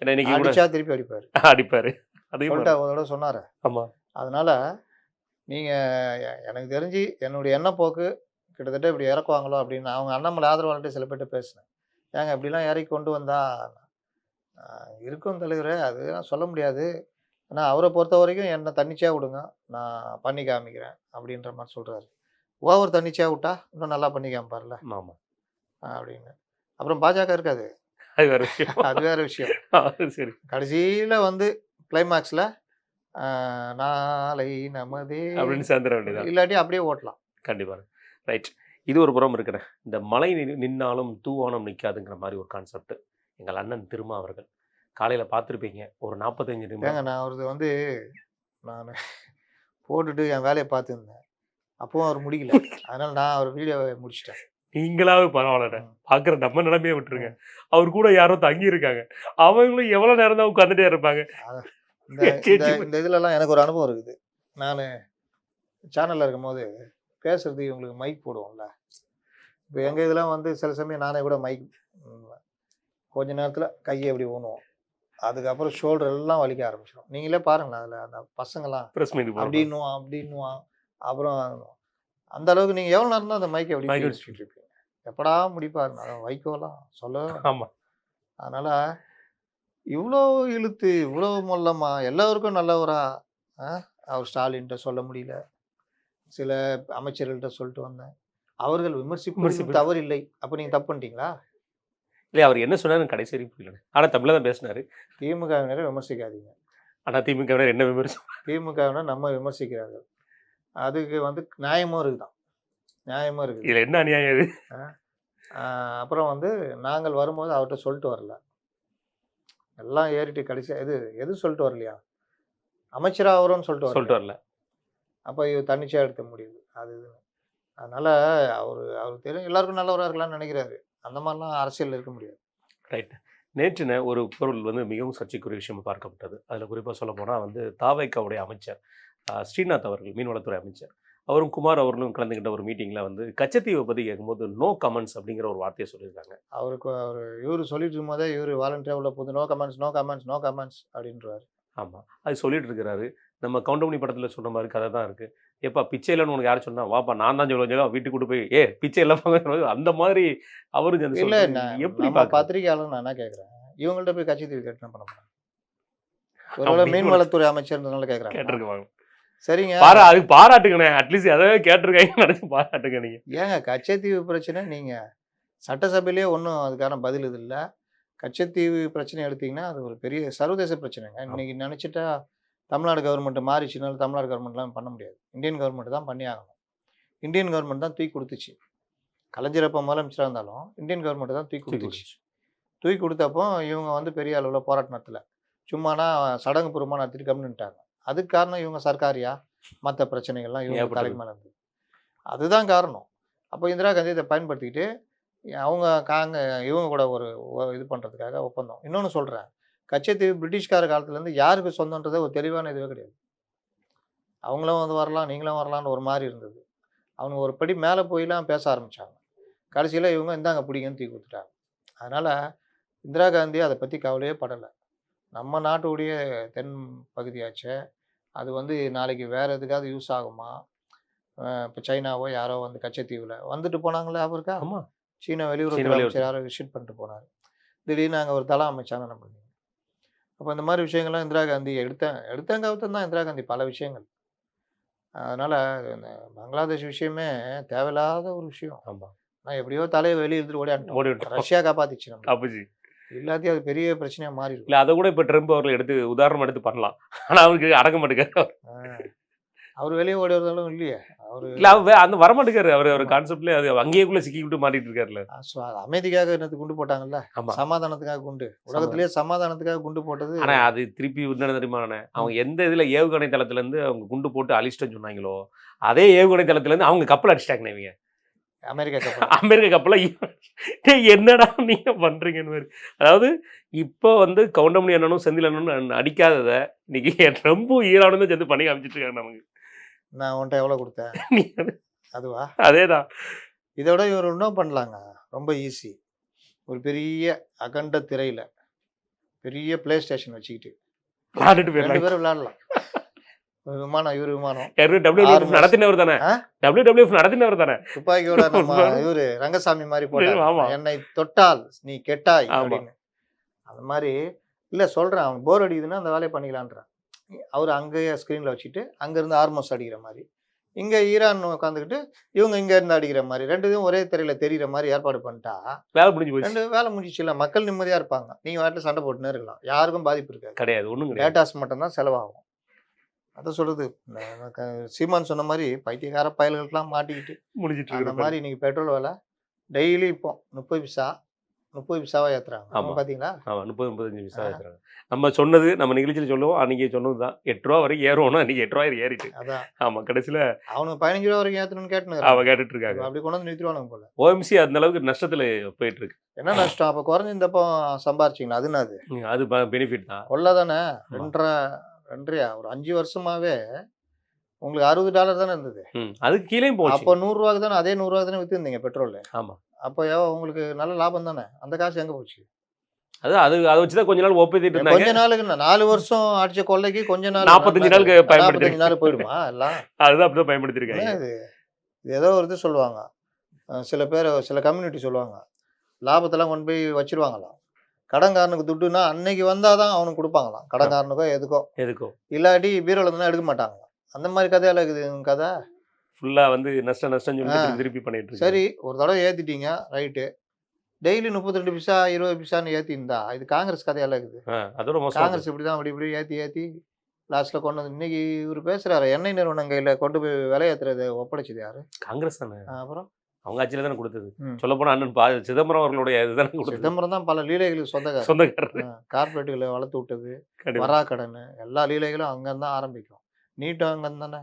ஏன்னா இன்னைக்கு கூட அடிச்சா திருப்பி அடிப்பார். அடிப்பாரு. அதையும் சொல்லிட்டு அவரோட சொன்னார். ஆமா. அதனால நீங்கள் எனக்கு தெரிஞ்சு என்னுடைய எண்ணப்போக்கு கிட்டத்தட்ட இப்படி இறக்குவாங்களோ அப்படின்னு அவங்க அண்ணாமலை ஆதரவாளர்கிட்ட சில பேர்கிட்ட பேசினேன். ஏங்க இப்படிலாம் இறக்கி கொண்டு வந்தா இருக்கும் தலைவரே, அதெல்லாம் சொல்ல முடியாது. ஆனால் அவரை பொறுத்த வரைக்கும் என்னை தன்னிச்சையாக விடுங்க, நான் பண்ணி காமிக்கிறேன் அப்படின்ற மாதிரி சொல்கிறாரு. ஓவர் தன்னிச்சையாக விட்டா இன்னும் நல்லா பண்ணி காமிப்பார்ல. ஆமாம். அப்படின்னு. அப்புறம் பாஜக இருக்காது. அது வேற விஷயம். அது வேற விஷயம். சரி. கடைசியில் வந்து கிளைமேக்ஸில் நாளை நமதே அப்படின்னு சேர்ந்துட வேண்டியதான். இல்லாட்டி அப்படியே ஓட்டலாம். கண்டிப்பாக. ரைட். இது ஒரு புறம் இருக்கிறேன். இந்த மழை நின்னாலும் தூவானம் நிற்காதுங்கிற மாதிரி ஒரு கான்செப்ட். எங்கள் அண்ணன் திருமா அவர்கள் காலையில் பார்த்துருப்பீங்க. ஒரு 45 நிமிடம். நான் அவரது வந்து நான் போட்டுட்டு என் வேலையை பார்த்துருந்தேன். அப்பவும் அவர் முடிக்கல. அதனால நான் அவர் வீடியோவை முடிச்சிட்டேன். நீங்களாவது பரவாயில்ல, பார்க்குற நம்ம நிலைமையை விட்டுருங்க. அவர் கூட யாரோ தங்கி இருக்காங்க. அவங்களும் எவ்வளோ நேரம் தான் உட்காந்துட்டே இருப்பாங்க. இந்த இதுலலாம் எனக்கு ஒரு அனுபவம் இருக்குது. நான் சேனலில் இருக்கும்போது பேசுறது இவங்களுக்கு மைக் போடுவோம்ல. இப்போ எங்கள் இதெல்லாம் வந்து சில சமயம் நானே கூட மைக் கொஞ்ச நேரத்தில் கையை எப்படி ஊனுவோம். அதுக்கப்புறம் ஷோல்டர் எல்லாம் வலிக்க ஆரம்பிச்சிடும். நீங்களே பாருங்களேன், அதில் அந்த பசங்களாம் அப்படின்னுவான். அப்புறம் அந்த அளவுக்கு நீங்கள் எவ்வளோ நேரம் தான் அந்த மைக்கை எப்படி வச்சுட்டு இருப்பீங்க? எப்படா முடிப்பாருங்க அதான் வைக்கோலாம் சொல்ல. ஆமாம். அதனால் இவ்வளோ இழுத்து இவ்வளோ மொல்லமா எல்லாருக்கும் நல்லவரா அவர் ஸ்டாலின்கிட்ட சொல்ல முடியல. சில அமைச்சர்கள்ட்ட சொல்லிட்டு வந்தேன். அவர்கள் விமர்சிப்பு தவறில்லை. அப்போ நீங்கள் தப்பு பண்ணிட்டீங்களா? இல்லை, அவர் என்ன சொன்னார் கடைசி வரைக்கும் புரியல. ஆனால் தமிழில் தான் பேசினார். திமுகவினரை விமர்சிக்காதீங்க. ஆனால் திமுகவினர் என்ன விமர்சனம்? திமுகவினர் நம்ம விமர்சிக்கிறார்கள். அதுக்கு வந்து நியாயமும் இருக்குதான். நியாயமும் இருக்குது. இதில் என்ன அநியாயம் இது? அப்புறம் வந்து நாங்கள் வரும்போது அவர்கிட்ட சொல்லிட்டு வரல. எல்லாம் ஏறிட்டு கடைசியாக எது சொல்லிட்டு வரலையா? அமைச்சராக வரும்னு சொல்லிட்டு வரல. அப்போ இது தன்னிச்சையாக எடுத்த முடியுது அது. அதனால் அவர் தெரியும் எல்லாருக்கும் நல்லவராக இருக்கலாம்னு நினைக்கிறாரு. அந்த மாதிரிலாம் அரசியல் இருக்க முடியாது. ரைட். நேற்றுன ஒரு பொருள் வந்து மிகவும் சர்ச்சைக்குரிய விஷயம் பார்க்கப்பட்டது. அதில் குறிப்பாக சொல்ல போனால் வந்து தாவைக்காவுடைய அமைச்சர் ஸ்ரீநாத் அவர்கள், மீன்வளத்துறை அமைச்சர், அவரும் குமார் அவர்களும் கலந்துக்கிட்ட ஒரு மீட்டிங்கில் வந்து கச்சத்தீவை பற்றி கேட்கும்போது நோ கமெண்ட்ஸ் அப்படிங்கிற ஒரு வார்த்தையை சொல்லியிருக்காங்க. இவர் சொல்லிட்டு இருக்கும்போதே இவர் வாலண்டியராக உள்ள போது நோ கமெண்ட்ஸ் அப்படின்றாரு. ஆமாம், அது சொல்லிட்டு இருக்கிறாரு. நம்ம கவுண்டமணி படத்தில் சொன்ன மாதிரி கதை தான் இருக்குது. எப்பா பிச்சை இல்லைன்னு உனக்கு யாரும் சொன்னா வாப்பா நான் தான் சொல்லுவேன், வீட்டுக்கு கூட்டு போய் பிச்சை எல்லாம் அந்த மாதிரி அவரு இல்லை. எப்படி பத்திரிகையாளர் நான் என்ன கேட்குறேன், இவங்கள்ட்ட போய் கச்சத்தீவு கேட்டு என்ன பண்ண போகிறேன்? ஒருவேளை மீன்வளத்துறை அமைச்சர்ன்றதுனால கேட்குறாங்க. சரிங்க, அதுக்கு பாராட்டுங்கண்ணே. அட்லீஸ்ட் அதாவது கேட்டிருக்காங்க நினைச்சு பாராட்டுங்க. நீங்கள் ஏங்க கச்சத்தீவு பிரச்சனை நீங்கள் சட்டசபையிலே ஒன்றும் அதுக்கான பதில் இது இல்லை. கச்சத்தீவு பிரச்சனை எடுத்திங்கன்னா அது ஒரு பெரிய சர்வதேச பிரச்சனைங்க. இன்றைக்கி நினச்சிட்டா தமிழ்நாடு கவர்மெண்ட் மாறிச்சுனாலும் தமிழ்நாடு கவர்மெண்ட்லாம் பண்ண முடியாது. இந்தியன் கவர்மெண்ட் தான் பண்ணி ஆகணும். இந்தியன் கவர்மெண்ட் தான் தூக்கி கொடுத்துச்சு. கலைஞர் அப்போ முதலமைச்சராக இருந்தாலும் இந்தியன் கவர்மெண்ட் தான் தூக்கி கொடுத்துச்சு. தூக்கி கொடுத்தப்போ இவங்க வந்து பெரிய அளவில் போராட்டம் நடத்தலை. சும்மானா சடங்கு பூர்வமாக நடத்திட்டு கம்முன்னுட்டாங்க. அதுக்கு காரணம் இவங்க சர்க்காரியா மற்ற பிரச்சனைகள்லாம் இவங்க தலைக்கு மேலே இருந்தது. அதுதான் காரணம். அப்போ இந்திரா காந்தி இதை பயன்படுத்திக்கிட்டு இவங்க கூட ஒரு இது பண்ணுறதுக்காக ஒப்பந்தம். இன்னொன்று சொல்கிறேன், கச்சத்தீவு பிரிட்டிஷ்கார காலத்துலேருந்து யாருக்கு சொந்தன்றதே ஒரு தெளிவான இதுவே கிடையாது. அவங்களும் வந்து வரலாம், நீங்களும் வரலான்னு ஒரு மாதிரி இருந்தது. அவனுங்க ஒரு படி மேலே போயெல்லாம் பேச ஆரம்பித்தாங்க. கடைசியில் இவங்க இந்தாங்க பிடிங்கன்னு தூக்கி கொடுத்துட்டாங்க. அதனால் இந்திரா காந்தி அதை பற்றி கவலையே படலை. நம்ம நாட்டுடைய தென் பகுதியாச்சே, அது வந்து நாளைக்கு வேறு எதுக்காவது யூஸ் ஆகுமா? இப்போ சைனாவோ யாரோ வந்து கச்சத்தீவில் வந்துட்டு போனாங்களே அவருக்கா? ஆமா. சீன சீன வெளியுறவுத்துறை வெளியுறவு அமைச்சர் யாரோ விசிட் பண்ணிட்டு போனார். திடீர்னு அங்கே ஒரு தளம் அமைச்சாங்க என்ன பண்ணீங்க? அப்போ இந்த மாதிரி விஷயங்கள்லாம் இந்திரா காந்தி எடுத்தங்கவுத்தம் தான் இந்திரா காந்தி பல விஷயங்கள். அதனால் இந்த பங்களாதேஷ் விஷயமே தேவையில்லாத ஒரு விஷயம். ஆமா. நான் எப்படியோ தலையை வெளியே எடுத்துட்டு ஓடியான்ட்டோம். ஓடிவிட்டோம். ரஷ்யா காப்பாத்திச்சு நம்ம. அப்புஜி. இல்லாத்தையும் அது பெரிய பிரச்சனையாக மாறிடும். இல்ல அத கூட இப்ப ட்ரம்ப் அவர்கள் எடுத்து உதாரணம் எடுத்து பண்ணலாம். ஆனா அவருக்கு அடங்க மாட்டேங்கிறாரு. அவர் வெளியே ஓடி வரதாலும் இல்லையே. அவரு இல்ல அந்த வரமாட்டேங்காரு. அவர் கான்செப்ட்லயே அது அங்கேயேக்குள்ள சிக்கிக்கிட்டு மாட்டிட்டு இருக்காருல்ல. அமைதிக்காக என்னது குண்டு போட்டாங்கல்ல, ஆமா. சமாதானத்துக்காக குண்டு. உலகத்திலேயே சமாதானத்துக்காக குண்டு போட்டது. ஆனா அது திருப்பி என்ன தெரியுமாண்ணே, அவங்க எந்த இதுல ஏவுகணை தளத்துல இருந்து அவங்க குண்டு போட்டு அழிச்சிட்டோன்னு சொன்னாங்களோ, அதே ஏவுகணை தளத்துல இருந்து அவங்க கப்பல் அடிச்சிட்டாங்க இவங்க. அமெரிக்கா கப்பல். அமெரிக்க கப்பலை என்னடா நீங்க பண்றீங்கன்னு. அதாவது இப்போ வந்து கவுண்டமணி அண்ணனும் செந்தில் அண்ணனும் அடிக்காதத இன்னைக்கு ட்ரம்பும் ஈரானும் தான் சேர்ந்து பண்ணி காமிச்சிட்டு இருக்காங்க நமக்கு. நான் உன்ட்ட எவ்வளோ கொடுத்தேன்? அதுவா? அதேதான். இதோட இவர் இன்னும் பண்ணலாங்க. ரொம்ப ஈஸி. ஒரு பெரிய அகண்ட திரையில பெரிய பிளே ஸ்டேஷன் வச்சுக்கிட்டு விளையாண்டுட்டு 2 போயிடலாம். பேரும் விளையாடலாம். ஒரு விமானம், இவர் விமானம். WWF நடத்தினவர் தானே. WWF நடத்தினவர் தானே. துப்பாக்கியோட நம்ம இவரு ரங்கசாமி மாதிரி போட்டார். ஆமா. என்னை தொட்டால் நீ கெட்டாய் ஆமா. அப்படின்னு. அந்த மாதிரி இல்ல சொல்றேன், அவன் போர் அடிக்குதுன்னா அந்த வேலையை பண்ணிக்கலான்றான். அவர் அங்கேயே ஸ்க்ரீனில் வச்சுட்டு அங்கேருந்து ஆர்மோஸ் அடிக்கிற மாதிரி, இங்கே ஈரான் உட்காந்துக்கிட்டு இவங்க இங்கே இருந்து அடிக்கிற மாதிரி 2 இதுவும் ஒரே திரையில் தெரிகிற மாதிரி ஏற்பாடு பண்ணிட்டா வேலை முடிஞ்சு போச்சு. 2 வேலை முடிஞ்சிச்சு. இல்லை, மக்கள் நிம்மதியாக இருப்பாங்க. நீங்கள் வாட்டில் சண்டை போட்டுனே இருக்கலாம், யாருக்கும் பாதிப்பு இருக்காது. கிடையாது, ஒன்றும் கிடையாது. டேட்டாஸ் மட்டும்தான் செலவாகும். அதை சொல்கிறது சீமான் சொன்ன மாதிரி பைத்தியக்கார பயல்களுக்கெல்லாம் மாட்டிக்கிட்டு முடிஞ்சிட்டு அந்த இருக்கு. மாதிரி இன்னைக்கு பெட்ரோல் விலை டெய்லி இப்போ 30 பைசாவா ஏற்றுறாங்க. ஆமா. பார்த்தீங்களா? ஆமா, 30-35 பைசா ஏத்துறாங்க. நம்ம சொன்னது, நம்ம நிகழ்ச்சியில் சொல்லுவோம், அன்னைக்கு சொன்னது தான். 8 ரூபா வரைக்கும் ஏறுவோம்னா அன்னைக்கு 8 ரூபாய் ஏறிட்டு. அதான் ஆமா, கடைசியில அவனுக்கு 15 ரூபா வரைக்கும் ஏற்றணும்னு கேட்டுன்னு அவ கேட்டுட்டு இருக்காங்க. அப்படி கொண்டு வந்து நிறுத்திடுவானுங்க போல. OMC அந்த அளவுக்கு நஷ்டத்துல போயிட்டு இருக்கு. என்ன நஷ்டம்? அப்போ குறைஞ்சிருந்தப்போ சம்பாரிச்சிங்களா? அது என்னது? அது பெனிஃபிட் தான். கொள்ள தானே. 2.5 ஒரு 5 வருஷமாவே உங்களுக்கு $60 தானே இருந்தது. அதுக்கு கீழேயும் போச்சு. அப்போ 100 ரூபாய்க்கு தானே, அதே 100 ரூபாய்க்கு தானே வித்துருந்தீங்க பெட்ரோல். ஆமா. அப்போ உங்களுக்கு நல்ல லாபம் தானே. அந்த காசு எங்க போச்சு? அது அதை வச்சுதான் கொஞ்ச நாள் ஒப்பேத்திட்டு இருந்தாங்க. கொஞ்ச நாளுக்கு 4 வருஷம் அடிச்ச கொள்ளைக்கு கொஞ்ச நாள் 45 நாளுக்கு 45 நாள் போயிடுமா எல்லாம்? அதுதான் அப்படிதான் பயன்படுத்திருக்காங்க. இது ஏதோ ஒரு இது சொல்லுவாங்க. சில பேர் சில கம்யூனிட்டி சொல்லுவாங்க, லாபத்தெல்லாம் கொண்டு போய் வச்சிருவாங்களாம். கடன்காரனுக்கு துட்டுன்னா அன்னைக்கு வந்தாதான் அவனுக்கு கொடுப்பாங்களாம். கடன்காரனுக்கோ எதுக்கோ. இல்லாட்டி பீரோல இருந்தா எடுக்க மாட்டாங்களாம். அந்த மாதிரி கதையெல்லாம் இருக்குது கதை. ஃபுல்லா வந்து நஷ்டம் சொல்லி திருப்பி பண்ணிட்டு இருக்கு. சரி, ஒரு தடவை ஏத்திட்டீங்க, ரைட்டு. டெய்லி 32 பைசா 20 பைசான்னு ஏற்றிருந்தா இது காங்கிரஸ் கதையெல்லாம் இருக்குது. அதோட மோசம். காங்கிரஸ் இப்படி தான் அப்படி ஏற்றி லாஸ்ட்டில் கொண்டு வந்து இன்னைக்கு இவர் பேசுகிறாரு, எண்ணெய் நிறுவனம் கையில் கொண்டு போய் விலை ஏற்றுறது ஒப்படைச்சது யாரு? காங்கிரஸ் தானே. அப்புறம் அவங்க ஆட்சியில் தானே கொடுத்தது. சொல்ல போனால் அண்ணன் சிதம்பரம் அவர்களுடைய இதுதானே கொடுத்தது. சிதம்பரம் தான் பல லீலைகளுக்கு சொந்தக்காரர். கார்பரேட்டுகளை வளர்த்து விட்டது, வராக்கடன், எல்லா லீலைகளும் அங்கேருந்து ஆரம்பிக்கும். நீட்டும் அங்கே தானே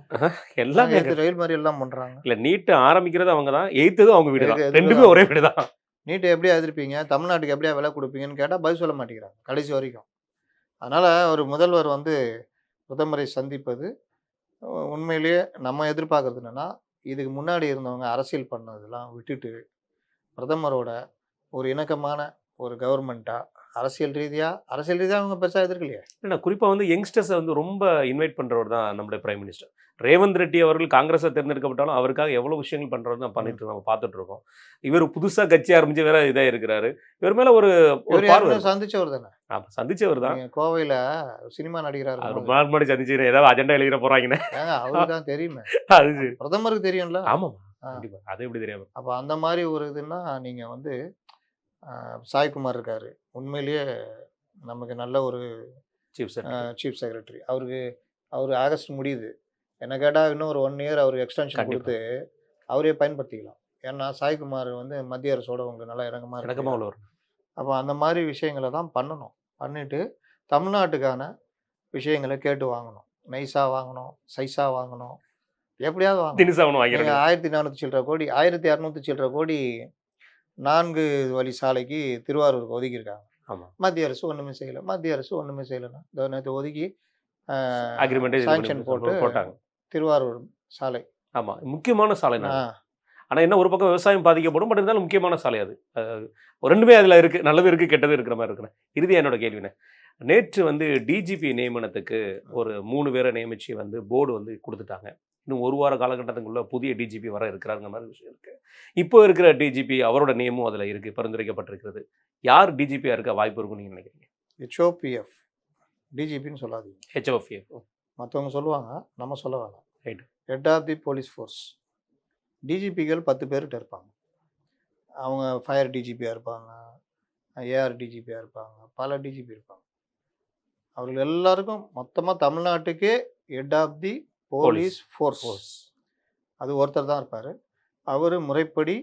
எல்லாமே ரயில் மாதிரி எல்லாம் பண்ணுறாங்க. இல்லை, நீட்டு ஆரம்பிக்கிறது அவங்க தான், எய்த்ததும் அவங்க வீடு தான். ரெண்டுமே ஒரே வீடு தான். நீட்டை எப்படியா எதிர்ப்பீங்க, தமிழ்நாட்டுக்கு எப்படியா விலை கொடுப்பீங்கன்னு கேட்டால் பதில் சொல்ல மாட்டேங்கிறாங்க கடைசி வரைக்கும். அதனால் ஒரு முதல்வர் வந்து பிரதமரை சந்திப்பது உண்மையிலேயே நம்ம எதிர்பார்க்கறது என்னென்னா, இதுக்கு முன்னாடி இருந்தவங்க அரசியல் பண்ணதெல்லாம் விட்டுட்டு பிரதமரோட ஒரு இணக்கமான ஒரு கவர்மெண்ட்டாக அரசியல் ரீதியாக அவங்க பெருசாக எதிர்க்கலையே. இல்லை, குறிப்பாக வந்து யங்ஸ்டர்ஸை வந்து ரொம்ப இன்வைட் பண்ணுறவர் தான் நம்முடைய பிரைம் மினிஸ்டர் ரேவந்த் ரெட்டி அவர்கள். காங்கிரஸை தேர்ந்தெடுக்கப்பட்டாலும் அவருக்காக எவ்வளோ விஷயங்கள் பண்ணுறது தான் பண்ணிட்டு நம்ம பார்த்துட்டு இருக்கோம். இவர் புதுசாக கட்சி ஆரம்பிச்சு வேற இதாக இருக்கிறாரு. இவர் மேலே ஒரு சந்திச்சவர் தானே. சந்திச்சவர் தான். கோவையில் சினிமா நடிகராக முன்னாடி சந்திச்சு ஏதாவது அஜெண்டா எழுதிட போறாங்கன்னு அவருக்கு தான் தெரியுமே. அது பிரதமருக்கு தெரியும்ல. ஆமாம், கண்டிப்பாக. அது எப்படி தெரியாம? அப்போ அந்த மாதிரி ஒரு இதுன்னா நீங்கள் வந்து சாய்குமார் இருக்காரு, உண்மையிலேயே நமக்கு நல்ல ஒரு சீஃப் செக்ரட்டரி. அவர் ஆகஸ்ட் முடியுது. என்ன கேட்டால் இன்னும் ஒரு 1 இயர் அவருக்கு எக்ஸ்டென்ஷன் கொடுத்து அவரே பயன்படுத்திக்கலாம். ஏன்னா சாய்குமார் வந்து மத்திய அரசோட உங்களுக்கு நல்லா இணக்கமாக உள்ளவர். அப்போ அந்த மாதிரி விஷயங்களை தான் பண்ணணும். பண்ணிட்டு தமிழ்நாட்டுக்கான விஷயங்களை கேட்டு வாங்கணும். நைஸாக வாங்கணும், சைஸாக வாங்கணும், எப்படியாவது வாங்கணும். 1400 சில்லற கோடி 1200 சில்லற கோடி 4 வழி சாலைக்கு திருவாரூருக்கு ஒதுக்கியிருக்காங்க. மத்திய அரசு ஒன்றுமே செய்யலைன்னா நேற்று ஒதுக்கி அக்ரிமெண்ட் சாங்ஷன் போட்டாங்க. திருவாரூர் சாலை ஆமா. முக்கியமான சாலை ஆ, அது. ஆனா என்ன ஒரு பக்கம் விவசாயம் பாதிக்கப்படும். பட் இருந்தாலும் முக்கியமான சாலை அது. 2மே அதுல இருக்கு. நல்லது இருக்கு, கெட்டது இருக்கிற மாரி இருக்குண்ணே. இறுதியா என்னோட கேள்விண்ணே. நேற்று வந்து டிஜிபி நியமனத்துக்கு ஒரு 3 பேர நியமிச்சு வந்து போர்டு வந்து குடுத்துட்டாங்க. இன்னும் 1 வார காலகட்டத்துக்குள்ள புதிய டிஜிபி வர இருக்கிறாருங்கிற மாரி விஷயம் இருக்கு. இப்போ இருக்கிற டிஜிபி அவரோட நேமும் அதுல இருக்கு. பரிந்துரைக்கப்பட்டிருக்கிறது. யார் டிஜிபியா இருக்க வாய்ப்பு இருக்கும்னு நீங்க நினைக்கிறீங்க? ஹெச்ஓபிஎஃப் டிஜிபின்னு சொல்லாதீங்க. ஹெச்ஓஎஃப்ஏ. மற்றவங்க சொல்லுவாங்க, நம்ம சொல்ல வேணாம். Right. Head of the police force. டிஜிபிகள் 10 பேர்கிட்ட இருப்பாங்க. அவங்க ஃபயர் டிஜிபியா இருப்பாங்க, ஏஆர் டிஜிபியா இருப்பாங்க, பல டிஜிபி இருப்பாங்க. அவர்கள் எல்லாருக்கும் மொத்தமா தமிழ்நாட்டுக்கே head of the police force. அது ஒருத்தர் தான் இருப்பாரு. அவரு முறைப்படி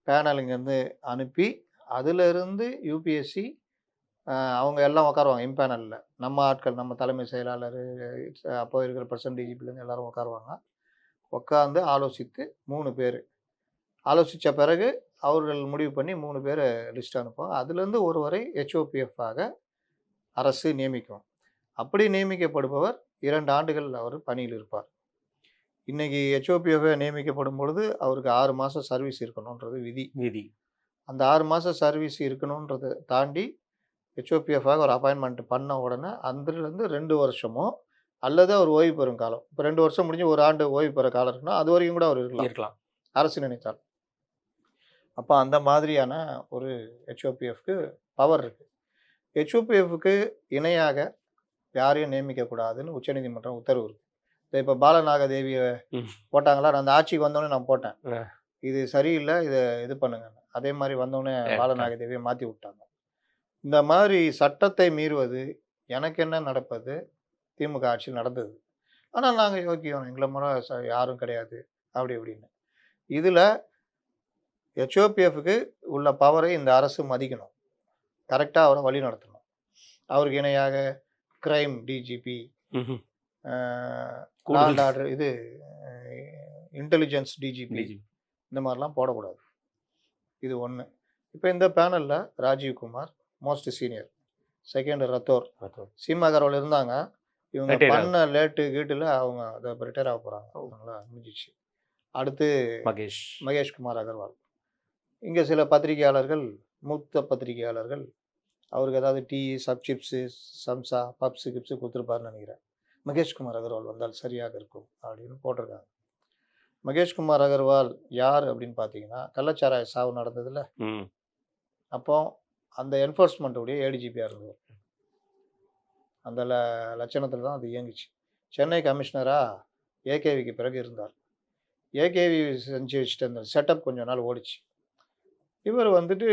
பேனல் இங்கேருந்து அனுப்பி, அதிலிருந்து யுபிஎஸ்சி அவங்க எல்லாம் உட்காருவாங்க இம்பேனல்ல. நம்ம ஆட்கள், நம்ம தலைமை செயலாளர், அப்போ இருக்கிற பிரசன்ட் டிஜிபிலேருந்து எல்லாரும் உட்காருவாங்க. உட்காந்து ஆலோசித்து 3 பேர் ஆலோசித்த பிறகு அவர்கள் முடிவு பண்ணி 3 பேரை லிஸ்ட் அனுப்புவாங்க. அதுலேருந்து ஒருவரை ஹெச்ஓபிஎஃப் ஆக அரசு நியமிக்கும். அப்படி நியமிக்கப்படுபவர் 2 ஆண்டுகள் அவர் பணியில் இருப்பார். இன்னைக்கு ஹெச்ஓபிஎஃப் நியமிக்கப்படும் பொழுது அவருக்கு 6 மாதம் சர்வீஸ் இருக்கணுன்றது விதி. அந்த 6 மாதம் சர்வீஸ் இருக்கணுன்றதை தாண்டி ஹெச்ஓபிஎஃபாக ஒரு அப்பாயின்மெண்ட் பண்ண உடனே அதுலேருந்து 2 வருஷமோ அல்லது அவர் ஓய்வு பெறும் காலம். இப்போ 2 வருஷம் முடிஞ்சு 1 ஆண்டு ஓய்வு பெற காலம் இருக்குன்னா அது வரைக்கும் கூட அவர் இருக்கலாம் அரசு நினைத்தால். அப்போ அந்த மாதிரியான ஒரு ஹெச்ஓபிஎஃப்க்கு பவர் இருக்குது. ஹெச்ஓபிஎஃப்க்கு இணையாக யாரையும் நியமிக்கக்கூடாதுன்னு உச்சநீதிமன்றம் உத்தரவு இருக்குது. இப்போ பாலநாகதேவியை போட்டாங்களா, நான் அந்த ஆட்சிக்கு வந்தோடனே நான் போட்டேன், இது சரியில்லை, இதை இது பண்ணுங்க. அதே மாதிரி வந்தோடனே பாலநாகதேவியை மாற்றி விட்டாங்க. இந்த மாதிரி சட்டத்தை மீறுவது எனக்கு என்ன நடப்பது திமுக ஆட்சியில் நடந்தது. ஆனால் நாங்கள் யோக்கியம், எங்களை முறை யாரும் கிடையாது அப்படி இப்படின்னு. இதில் ஹெச்ஓபிஎஃப்க்கு உள்ள பவரை இந்த அரசு மதிக்கணும், கரெக்டாக அவரை வழி நடத்தணும். அவருக்கு இணையாக கிரைம் டிஜிபி, லாண்ட் ஆர்டர், இது இன்டெலிஜென்ஸ் டிஜிபி, இந்த மாதிரிலாம் போடக்கூடாது. இது ஒன்று. இப்போ இந்த பேனலில் Rajiv Kumar most senior, second Rathore, Seema Agarwal இருந்தாங்க. இவங்க பண்ண லேட்டு கீட்டில் அவங்க அதை ரிட்டையர் ஆக போகிறாங்க. அவங்களா முடிஞ்சிச்சு. அடுத்து மகேஷ்குமார் அகர்வால். இங்கே சில பத்திரிகையாளர்கள், மூத்த பத்திரிகையாளர்கள், அவருக்கு ஏதாவது டீ, சப் சிப்ஸு, சம்சா, பப்ஸு கிப்ஸு கொடுத்துருப்பாருன்னு நினைக்கிறேன். மகேஷ்குமார் அகர்வால் வந்தால் சரியாக இருக்கும் அப்படின்னு போட்டிருக்காங்க. மகேஷ்குமார் அகர்வால் யார் அப்படின்னு பார்த்தீங்கன்னா, கள்ளச்சாராய சாவு நடந்ததில்ல, அப்போ அந்த என்ஃபோர்ஸ்மெண்ட்டுடைய ஏடிஜிபியாக இருந்தது. அந்த லட்சணத்தில் தான் அது இயங்குச்சு. சென்னை கமிஷனராக ஏகேவிக்கு பிறகு இருந்தார். ஏகேவி செஞ்சு வச்சுட்டு அந்த செட்டப் கொஞ்ச நாள் ஓடிச்சு. இவர் வந்துட்டு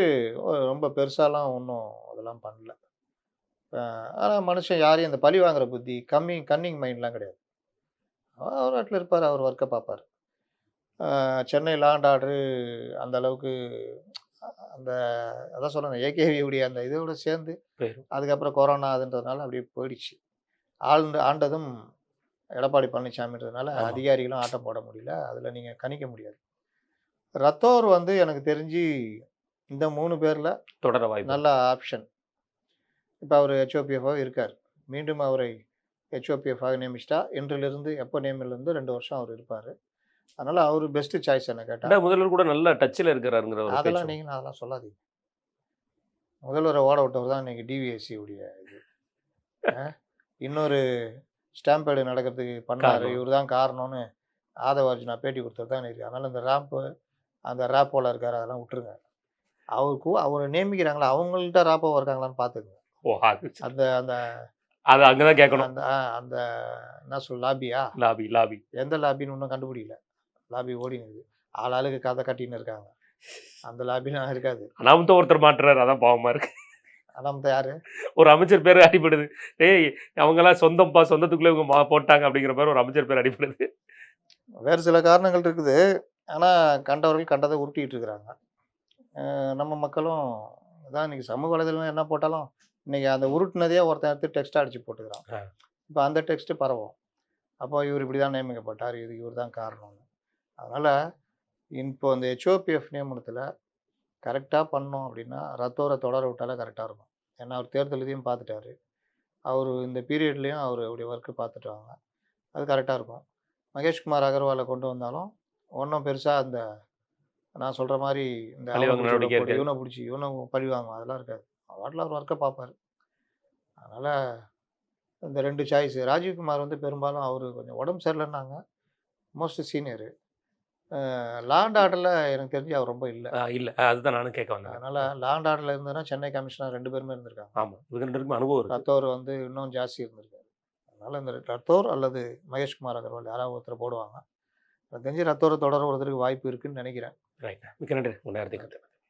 ரொம்ப பெருசாலாம் ஒன்றும் அதெல்லாம் பண்ணல. ஆனால் மனுஷன் யாரையும் இந்த பழி வாங்குற புத்தி, கன்னிங் மைண்ட்லாம் கிடையாது. அவர் நாட்டில் இருப்பார், அவர் ஒர்க்கை பார்ப்பார். சென்னை லாண்ட் ஆர்டரு அந்த அளவுக்கு அந்த அதான் சொல்கிறேன், ஏகேவியுடைய அந்த இதோட சேர்ந்து அதுக்கப்புறம் கொரோனா அதுன்றதுனால அப்படியே போயிடுச்சு. ஆண்டதும் எடப்பாடி பழனிசாமின்றதுனால அதிகாரிகளும் ஆட்டம் போட முடியல. அதில் நீங்கள் கணிக்க முடியாது. ரத்தோர் வந்து எனக்கு தெரிஞ்சு இந்த 3 பேரில் தொடர வாய்ப்பு நல்ல ஆப்ஷன். இப்போ அவர் ஹெச்ஓபிஎஃபாக இருக்கார். மீண்டும் அவரை ஹெச்ஓபிஎஃபாக நியமிச்சிட்டா இன்றிலிருந்து எப்போ நியமிலிருந்து 2 வருஷம் அவர் இருப்பார். அதனால் அவர் பெஸ்ட்டு சாய்ஸ் என்ன கேட்டால். முதல்வர் கூட நல்ல டச்சில் இருக்கிறாருங்கிற அதெல்லாம் நீங்கள் அதெல்லாம் சொல்லாதீங்க. முதல்வரை ஓட விட்டவர் தான் இன்றைக்கி டிவிஎஸ்சி உடைய இது. இன்னொரு ஸ்டாம்பேடு நடக்கிறதுக்கு பண்ணார், இவர் தான் காரணம்னு ஆதவ அர்ஜுனா பேட்டி கொடுத்தது தான் இருக்குது. அதனால் இந்த அந்த ரேப்போவில் இருக்கார், அதெல்லாம் விட்டுருங்க. அவரை நியமிக்கிறாங்களா, அவங்கள்ட்ட ராப்போவாக இருக்காங்களான்னு பார்த்துக்குங்க. அந்த அந்த அது அங்கே தான் கேட்கணும். அந்த என்ன சொல் லாபியா, லாபி எந்த லாபின்னு இன்னும் கண்டுபிடிக்கல. லாபி ஓடினுது, ஆளுக்கு கதை கட்டின்னு இருக்காங்க. அந்த லாபிலாம் இருக்காது. அனாமத்தை ஒருத்தர் மாட்டுறாரு, அதான் பாவமாக இருக்கு. அனாமத்தை யாரு? ஒரு அமைச்சர் பேர் அடிபடுது. ஏய் அவங்கெல்லாம் சொந்தம்ப்பா, சொந்தத்துக்குள்ளே இவங்க போட்டாங்க அப்படிங்கிற பேர் ஒரு அமைச்சர் பேர் அடிபடுது. வேறு சில காரணங்கள் இருக்குது. ஆனால் கண்டவர்கள் கண்டதை உருட்டிகிட்டு இருக்கிறாங்க. நம்ம மக்களும் அதான் இன்றைக்கி சமூக வலைதளம் என்ன போட்டாலும் இன்றைக்கி அந்த உருட்டுனதையே ஒருத்தன் எடுத்து டெக்ஸ்ட்டாக அடித்து போட்டுக்கிறான். இப்போ அந்த டெக்ஸ்ட்டு பரவும். அப்போ இவர் இப்படி தான் நியமிக்கப்பட்டார், இதுக்கு இவர் தான் காரணம்னு. அதனால் இப்போ இந்த ஹெச்ஓபிஎஃப் நியமனத்தில் கரெக்டாக பண்ணோம் அப்படின்னா ரத்தோரை தொடர விட்டாலே கரெக்டாக இருக்கும். ஏன்னா அவர் தேர்தலையும் பார்த்துட்டாரு, அவர் இந்த பீரியட்லேயும் அவர் அப்படி ஒர்க்கு பார்த்துட்டாங்க, அது கரெக்டாக இருக்கும். மகேஷ்குமார் அகர்வாலை கொண்டு வந்தாலும் ஒன்றும் பெருசாக அந்த நான் சொல்கிற மாதிரி இந்த பழிவாங்க நடவடிக்கை இருக்காது. இவனை பிடிச்சி இவனை பழிவாங்க அதெல்லாம் இருக்காது. வாட்டில் அவர் ஒர்க்கை பார்ப்பார். அதனால் இந்த 2 சாய்ஸ். ராஜீவ்குமார் வந்து பெரும்பாலும் அவர் கொஞ்சம் உடம்பு சரியில்லைன்னாங்க. Most senior. லா அண்ட் ஆர்டரில் எனக்கு தெரிஞ்சு அவர் ரொம்ப இல்லை. இல்லை, அதுதான் நானும் கேட்க வந்தேன். அதனால் லா அண்ட் ஆர்டரில் இருந்ததுன்னா சென்னை கமிஷனர் 2 பேருமே இருந்திருக்காங்க. ஆமாம், இவங்க 2 பேருக்கும் அனுபவம் இருக்குது. ரத்தோர் வந்து இன்னும் ஜாஸ்தி இருந்திருக்காரு. அதனால் இந்த ரத்தோர் அல்லது மகேஷ்குமார் அகர்வால் யாராவது ஒருத்தர் போடுவாங்க. எனக்கு தெரிஞ்சு ரத்தோரை தொடர ஒருத்தருக்கு வாய்ப்பு இருக்குன்னு நினைக்கிறேன். ரைட், மிக்க நன்றி உங்கள் நேரத்துக்கு.